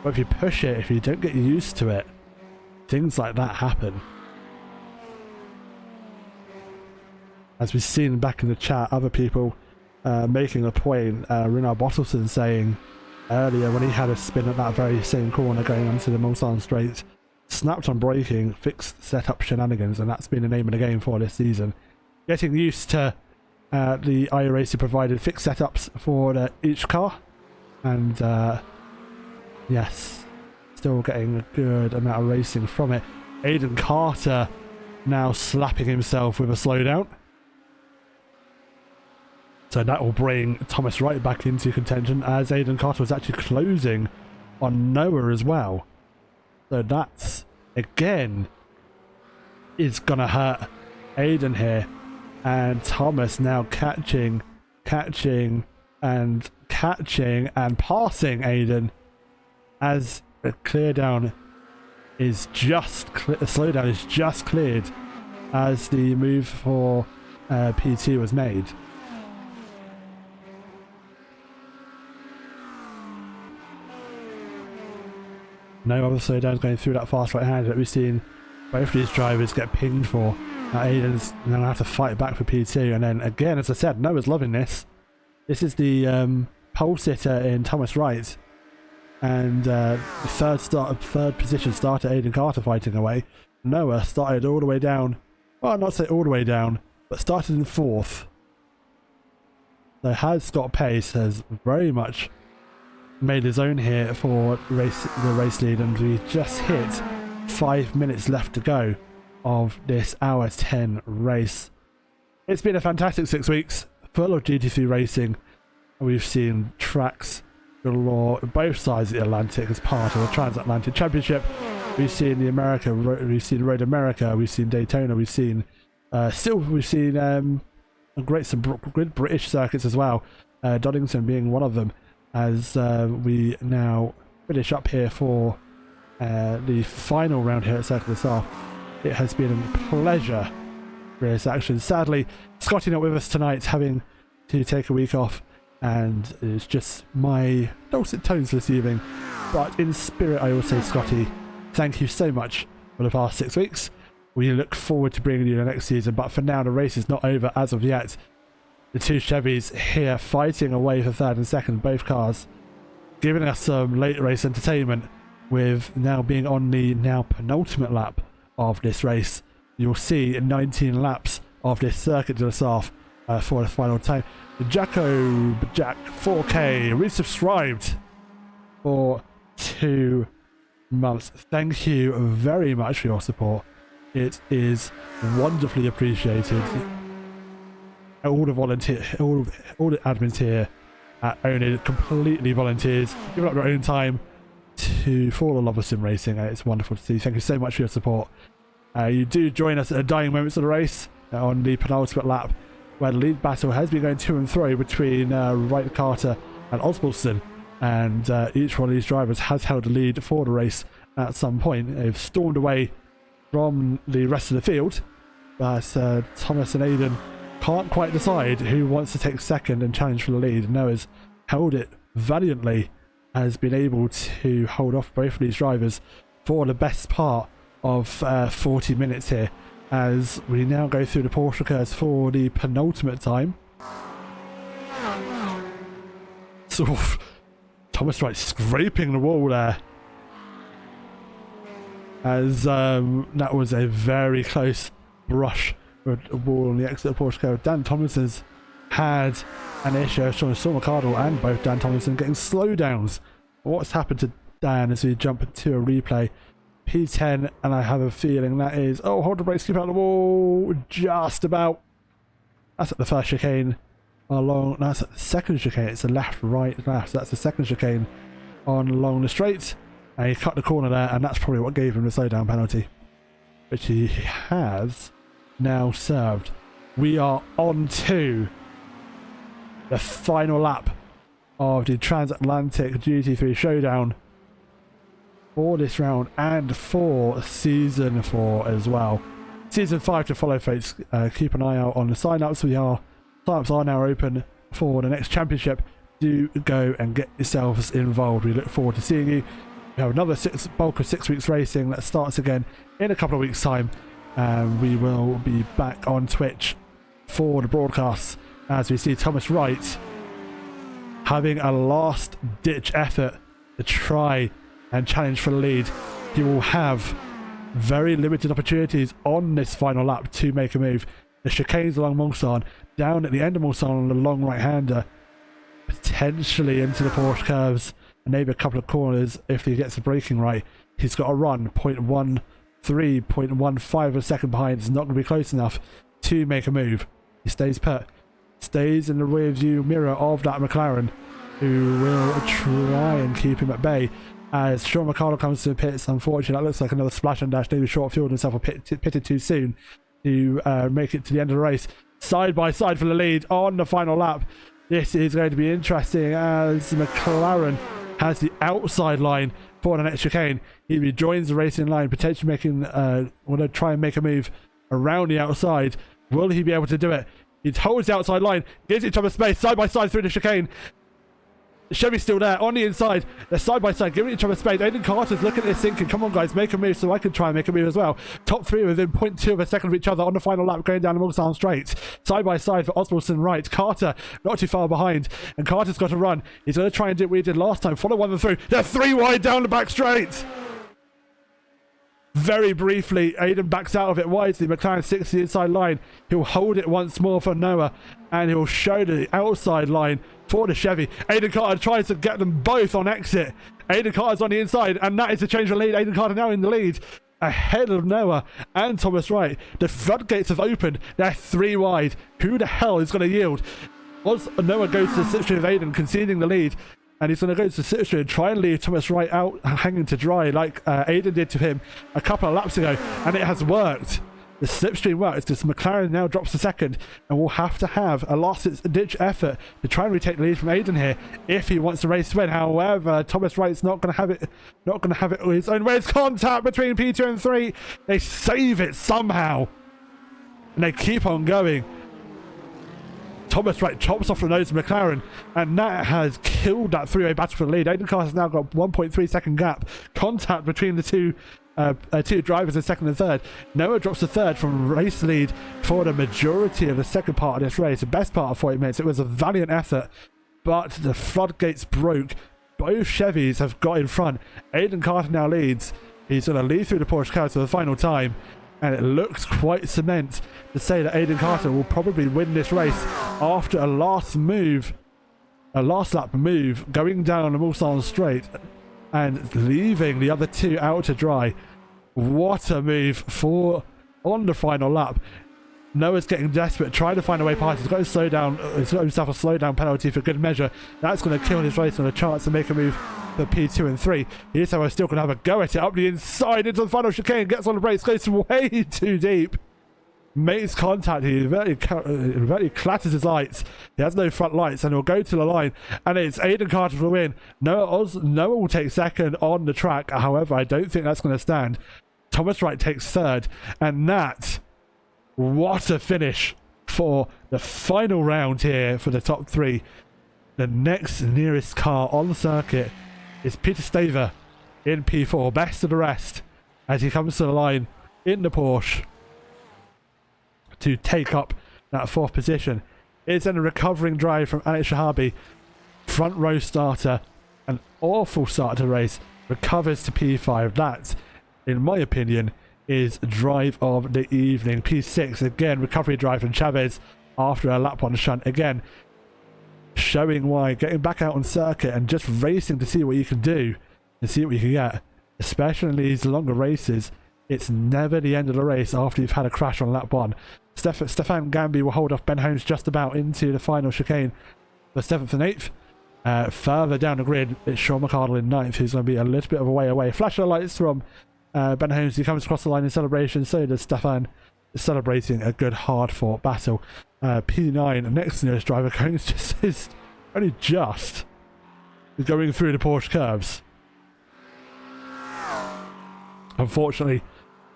But if you push it, if you don't get used to it, things like that happen. As we've seen back in the chat, other people making a point, Renard Bottleson saying earlier when he had a spin at that very same corner going onto the Mulsanne straight, snapped on braking, fixed setup shenanigans, and that's been the name of the game for this season. Getting used to the iRacing provided fixed setups for each car, and yes, still getting a good amount of racing from it. Aiden Carter now slapping himself with a slowdown, so that will bring Thomas Wright back into contention, as Aiden Carter was actually closing on Noah as well. So that's again is gonna hurt Aiden here. And Thomas now catching and passing Aiden, as a slowdown is just cleared as the move for PT was made. No other slowdowns going through that fast right hand that we've seen both of these drivers get pinged for. Aiden's going to have to fight back for P2, and then again, as I said, Noah's loving this. This is the pole sitter in Thomas Wright, and the third position starter Aiden Carter fighting away. Noah started all the way down, well, not say all the way down, but started in fourth. So has got pace, has very much made his own here for the race lead, and we just hit 5 minutes left to go of this hour 10 race. It's been a fantastic 6 weeks full of GT3 racing. We've seen tracks galore, both sides of the Atlantic as part of the Transatlantic Championship. We've seen we've seen Road America, we've seen Daytona, we've seen some good British circuits as well. Donington being one of them, as we now finish up here for the final round here at Circuit of the South. It has been a pleasure for this action. Sadly, Scotty not with us tonight, having to take a week off, and it's just my dulcet tones this evening. But in spirit, I will say, Scotty, thank you so much for the past 6 weeks. We look forward to bringing you the next season, but for now, the race is not over as of yet. The two Chevys here fighting away for third and second, both cars giving us some late race entertainment, with now being on the now penultimate lap of this race. You'll see 19 laps of this circuit to the south for the final time. Jack 4K resubscribed for 2 months. Thank you very much for your support. It is wonderfully appreciated. All the admins here at oNiD completely volunteers, giving up their own time for the love of sim racing. It's wonderful to see. Thank you so much for your support. You do join us at the dying moments of the race on the penultimate lap, where the lead battle has been going to and fro between Wright, Carter and Osbaldeston, and each one of these drivers has held the lead for the race at some point. They've stormed away from the rest of the field, but Thomas and Aidan can't quite decide who wants to take second and challenge for the lead. Noah's held it valiantly, has been able to hold off both of these drivers for the best part of 40 minutes here, as we now go through the Porsche curves for the penultimate time. Sort of Thomas Wright scraping the wall there, as that was a very close brush with a wall on the exit of the Porsche curve. Dan Tomlinson's had an issue. Sean McCardle and both Dan Tomlinson getting slowdowns. What's happened to Dan as we jump into a replay? P10, and I have a feeling that is... Oh, hold the brakes, keep out the wall. Just about. That's at the first chicane. That's at the second chicane. It's a left, right, left. So that's the second chicane along the straight. And he cut the corner there, and that's probably what gave him the slowdown penalty, which he has now served. We are on to the final lap of the Transatlantic GT3 Showdown for this round and for Season 4 as well. Season 5 to follow, folks. Keep an eye out on the sign-ups. Sign-ups are now open for the next championship. Do go and get yourselves involved. We look forward to seeing you. We have another bulk of 6 weeks racing that starts again in a couple of weeks' time. We will be back on Twitch for the broadcasts, as we see Thomas Wright having a last-ditch effort to try and challenge for the lead. He will have very limited opportunities on this final lap to make a move. The chicanes along Mulsanne, down at the end of Mulsanne on the long right-hander, potentially into the Porsche curves, and maybe a couple of corners if he gets the braking right. He's got a run 0.13, 0.15 of a second behind. It's not going to be close enough to make a move. He stays put, stays in the rear view mirror of that McLaren, who will try and keep him at bay. As Sean McCardle comes to the pits, unfortunately, that looks like another splash and dash. David Short fueled himself or pitted too soon to make it to the end of the race. Side by side for the lead on the final lap. This is going to be interesting, as McLaren has the outside line for the next chicane. He rejoins the racing line, potentially making, want to try and make a move around the outside. Will he be able to do it? He holds the outside line, gives each other space, side by side through the chicane. Chevy's still there on the inside. They're side by side, giving each other space. Aidan Carter's looking at this thinking, come on guys, make a move so I can try and make a move as well. Top three within 0.2 of a second of each other on the final lap, going down the Mulsanne straight. Side by side for Osbaldeston Wright. Carter not too far behind, and Carter's got to run. He's going to try and do what he did last time, follow one of them through. They're 3 wide down the back straight. Very briefly, Aidan backs out of it wisely. McLaren sticks to the inside line. He'll hold it once more for Noah, and he'll show the outside line for the Chevy. Aidan Carter tries to get them both on exit. Aidan Carter's on the inside, and that is the change of lead. Aidan Carter now in the lead, ahead of Noah and Thomas Wright. The floodgates have opened. They're 3 wide. Who the hell is going to yield? Once Noah goes to the slipstream of Aidan, conceding the lead, and he's going to go to the slipstream and try and leave Thomas Wright out hanging to dry like Aiden did to him a couple of laps ago, and it has worked. The slipstream works because McLaren now drops to second, and will have to have a last-ditch effort to try and retake the lead from Aiden here if he wants the race to win. However, Thomas Wright's not going to have it. Not going to have it his own way. It's contact between P2 and 3. They save it somehow, and they keep on going. Thomas Wright chops off the nose of McLaren, and that has killed that three-way battle for the lead. Aiden Carter's now got 1.3 second gap. Contact between the two drivers in second and third. Noah drops to third from race lead for the majority of the second part of this race. The best part of 40 minutes. It was a valiant effort, but the floodgates broke. Both Chevys have got in front. Aiden Carter now leads. He's going to lead through the Porsche cars for the final time, and it looks quite cement to say that Aiden Carter will probably win this race after a last lap move going down the Mulsanne straight and leaving the other two out to dry. What a move on the final lap. Noah's getting desperate, trying to find a way past. He's got his slowdown. He's got himself a slowdown penalty for good measure. That's going to kill his race on a chance to make a move for P2 and 3. He is, however, still going to have a go at it up the inside into the final chicane. Gets on the brakes, goes way too deep. Makes contact. He very clatters his lights. He has no front lights, and he'll go to the line. And it's Aiden Carter for the win. Noah will take second on the track. However, I don't think that's going to stand. Thomas Wright takes third, and that. What a finish for the final round here for the top three. The next nearest car on the circuit is Peter Staver in P4, best of the rest, as he comes to the line in the Porsche to take up that fourth position. It's in a recovering drive from Alex Shahabi, front row starter, an awful start to the race, recovers to P5. That, in my opinion, is drive of the evening. P6 again, recovery drive from Chavez after a lap on shunt again, showing why getting back out on circuit and just racing to see what you can do and see what you can get, especially in these longer races. It's never the end of the race after you've had a crash on lap one. Stefan Gambi will hold off Ben Holmes just about into the final chicane for 7th and 8th. Further down the grid, it's Sean McArdle in 9th, who's going to be a little bit of a way away. Flash of lights from Ben Holmes. He comes across the line in celebration, so does Stefan, celebrating a good hard fought battle. P9, next nearest driver, is only just going through the Porsche curves. Unfortunately,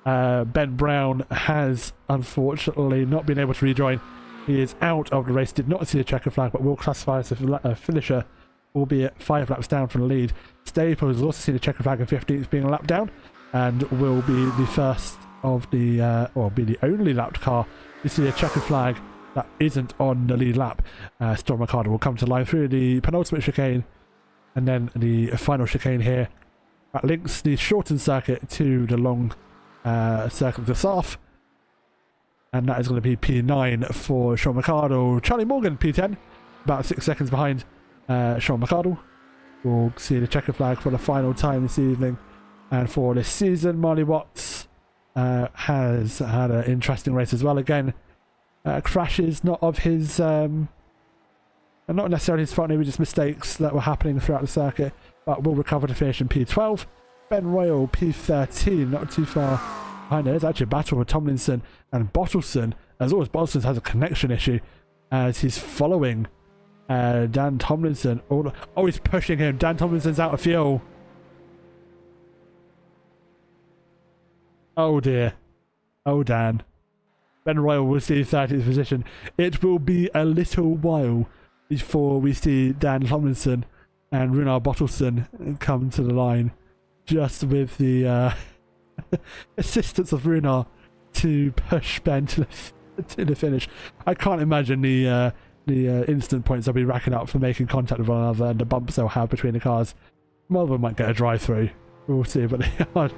Ben Brown has unfortunately not been able to rejoin. He is out of the race, did not see the checker flag, but will classify as a finisher, albeit 5 laps down from the lead. Staples has also seen the checker flag in 15th, being a lap down, and will be the first of the, or be the only lapped car to see a checker flag that isn't on the lead lap. Storm McCarter will come to line through the penultimate chicane, and then the final chicane here that links the shortened circuit to the long circuit of the south, and that is going to be P9 for Sean McArdle. Charlie Morgan, P10, about 6 seconds behind Sean McArdle. We'll see the checker flag for the final time this evening. And for this season, Marley Watts has had an interesting race as well. Again, crashes not of his, not necessarily his fault, maybe just mistakes that were happening throughout the circuit, but will recover to finish in P12. Ben Royal, P13, not too far behind. There's actually a battle with Tomlinson and Bottleson. As always, Bottleson has a connection issue as he's following Dan Tomlinson. Oh, he's pushing him. Dan Tomlinson's out of fuel. Oh dear. Oh Dan. Ben Royal will see 30th position. It will be a little while before we see Dan Tomlinson and Runar Bottleson come to the line, just with the assistance of Runar to push Ben to the finish. I can't imagine the instant points they'll be racking up for making contact with one another and the bumps they'll have between the cars. One of them might get a drive-through. We'll see, but they are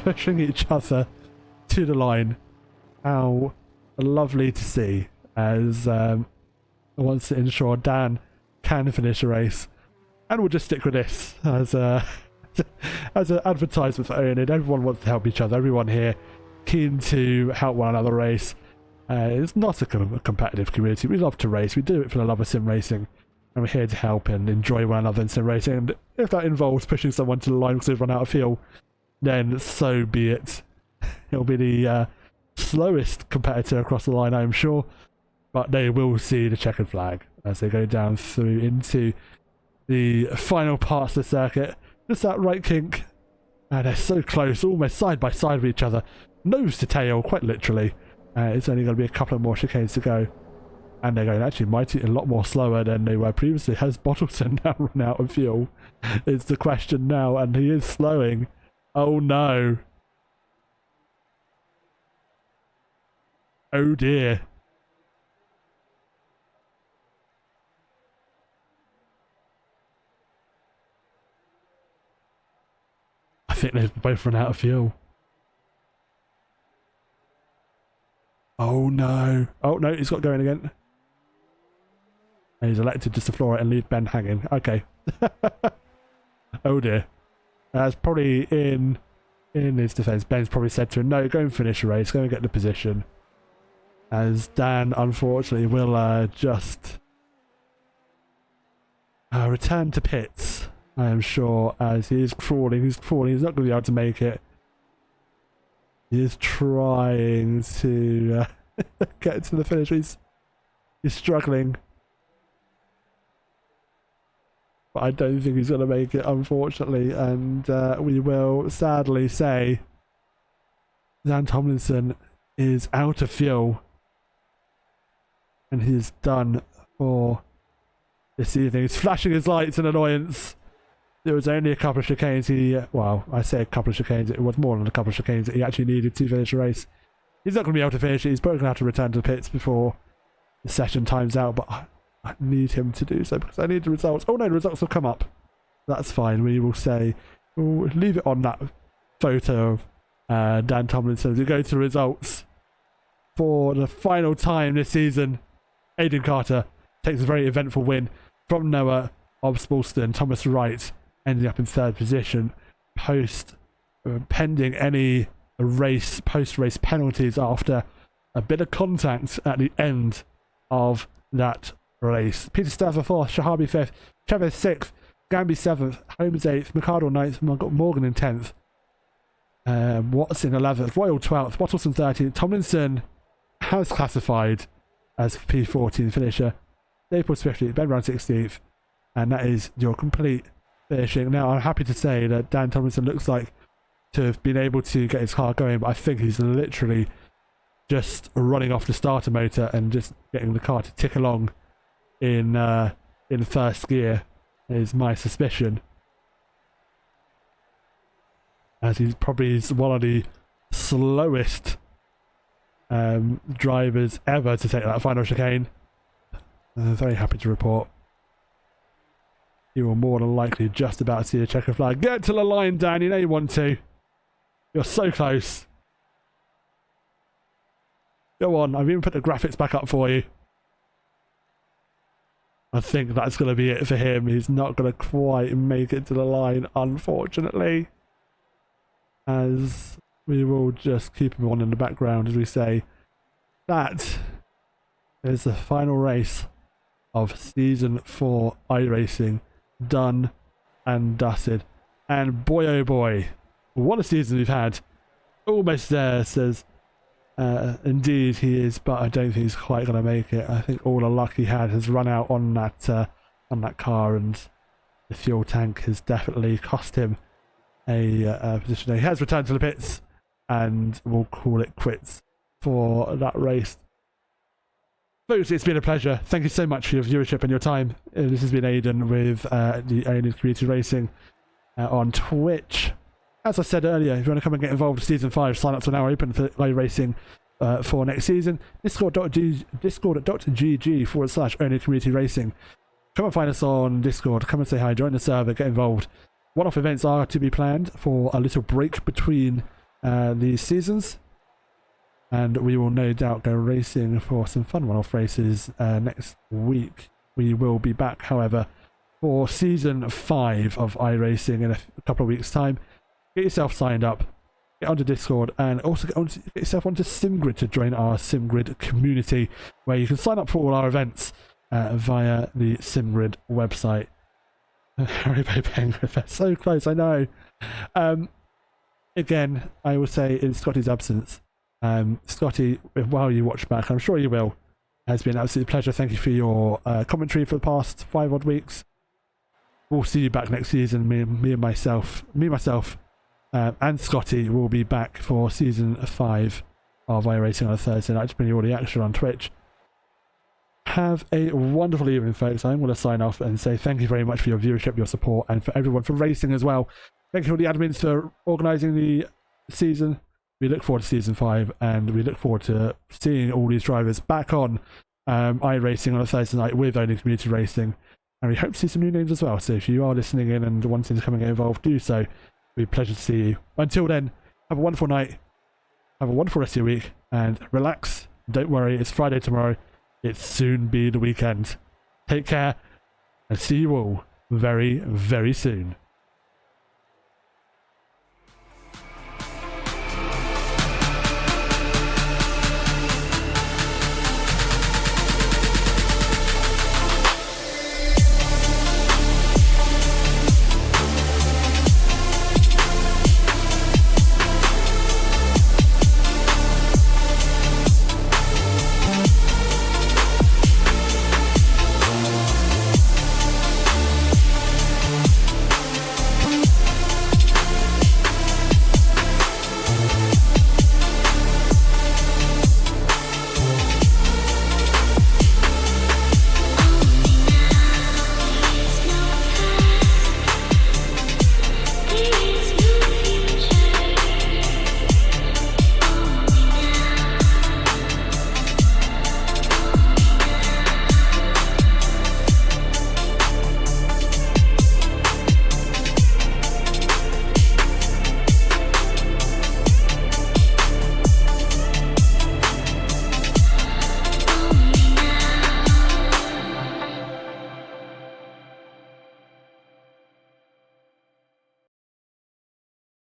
pushing each other to the line. How lovely to see, as wants to ensure Dan can finish the race. And we'll just stick with this as an advertisement for oNiD. Everyone wants to help each other. Everyone here keen to help one another race. It's not a competitive community. We love to race. We do it for the love of sim racing. and we're here to help and enjoy one another in sim racing. And if that involves pushing someone to the line because they've run out of fuel, then so be it. It'll be the slowest competitor across the line, I'm sure, but they will see the checkered flag as they go down through into the final parts of the circuit. Just that right kink, and they're so close, almost side by side with each other, nose to tail, quite literally. It's only going to be a couple of more chicanes to go, and they're going actually mighty a lot more slower than they were previously. Has Bottleton now run out of fuel? Is the question now, and he is slowing. Oh no. Oh dear. I think they've both run out of fuel. Oh no. Oh no, he's got going again. And he's elected just to floor it and leave Ben hanging. Okay. Oh dear. That's probably in his defence. Ben's probably said to him, no, go and finish the race, go and get the position. As Dan, unfortunately, will just return to pits, I am sure, as he is crawling. He's crawling. He's not going to be able to make it. He is trying to get to the finish. He's struggling. But I don't think he's going to make it, unfortunately. And we will sadly say Dan Tomlinson is out of fuel. And he's done for this evening. He's flashing his lights in annoyance. There was only a couple of chicanes. Well, I say a couple of chicanes. It was more than a couple of chicanes that he actually needed to finish the race. He's not going to be able to finish it. He's probably going to have to return to the pits before the session times out. But I need him to do so because I need the results. Oh no, the results will come up. That's fine. We will say, we'll leave it on that photo of Dan Tomlinson as we go to the results for the final time this season. Aidan Carter takes a very eventful win from Noah Obspolston. Thomas Wright ending up in third position pending any post-race penalties after a bit of contact at the end of that race. Peter Stafford 4th, Shahabi 5th, Chavez 6th, Gamby 7th, Holmes 8th, McArdle 9th, Morgan in 10th, Watson 11th, Royal 12th, Bottleson 13th. Tomlinson has classified as P14 finisher. Staples 15th, Ben Brown 16th, and that is your complete finishing. Now, I'm happy to say that Dan Tomlinson looks like to have been able to get his car going, but I think he's literally just running off the starter motor and just getting the car to tick along in first gear, is my suspicion. As he's probably one of the slowest drivers ever to take that final chicane. I'm very happy to report you will more than likely just about to see a checker flag. Get to the line, Dan. You know you want to. You're so close. Go on. I've even put the graphics back up for you. I think that's going to be it for him. He's not going to quite make it to the line, unfortunately. As we will just keep him on in the background as we say that is the final race of Season 4 iRacing done and dusted. And boy oh boy, what a season we've had. Almost there, says indeed he is, but I don't think he's quite going to make it. I think all the luck he had has run out on that car, and the fuel tank has definitely cost him a position. He has returned to the pits, and we'll call it quits for that race. Folks, it's been a pleasure. Thank you so much for your viewership and your time. This has been Aidan with the oNiD Community Racing on Twitch. As I said earlier, if you want to come and get involved in Season 5, sign-ups are now open for iRacing for next season. Discord.gg/oNiD Community Racing. Come and find us on Discord. Come and say hi, join the server, get involved. One-off events are to be planned for a little break between these seasons. And we will no doubt go racing for some fun one-off races next week. We will be back, however, for Season 5 of iRacing in a couple of weeks' time. Get yourself signed up, get onto Discord, and also get yourself onto SimGrid to join our SimGrid community, where you can sign up for all our events via the SimGrid website. Haribo Penguin, they're so close, I know. Again, I will say in Scotty's absence, Scotty, while you watch back, I'm sure you will, has been an absolute pleasure. Thank you for your commentary for the past 5 odd weeks. We'll see you back next season. Me and myself, and Scotty will be back for season 5 of iRacing on a Thursday night to bring you all the action on Twitch. Have a wonderful evening, folks. I'm going to sign off and say thank you very much for your viewership, your support, and for everyone for racing as well. Thank you for the admins for organising the season. We look forward to season 5, and we look forward to seeing all these drivers back on iRacing on a Thursday night with oNiD Community Racing. And we hope to see some new names as well. So if you are listening in and wanting to come and get involved, do so. It'll be a pleasure to see you. Until then, have a wonderful night. Have a wonderful rest of your week. And relax. Don't worry, it's Friday tomorrow. It's soon be the weekend. Take care. And see you all very, very soon.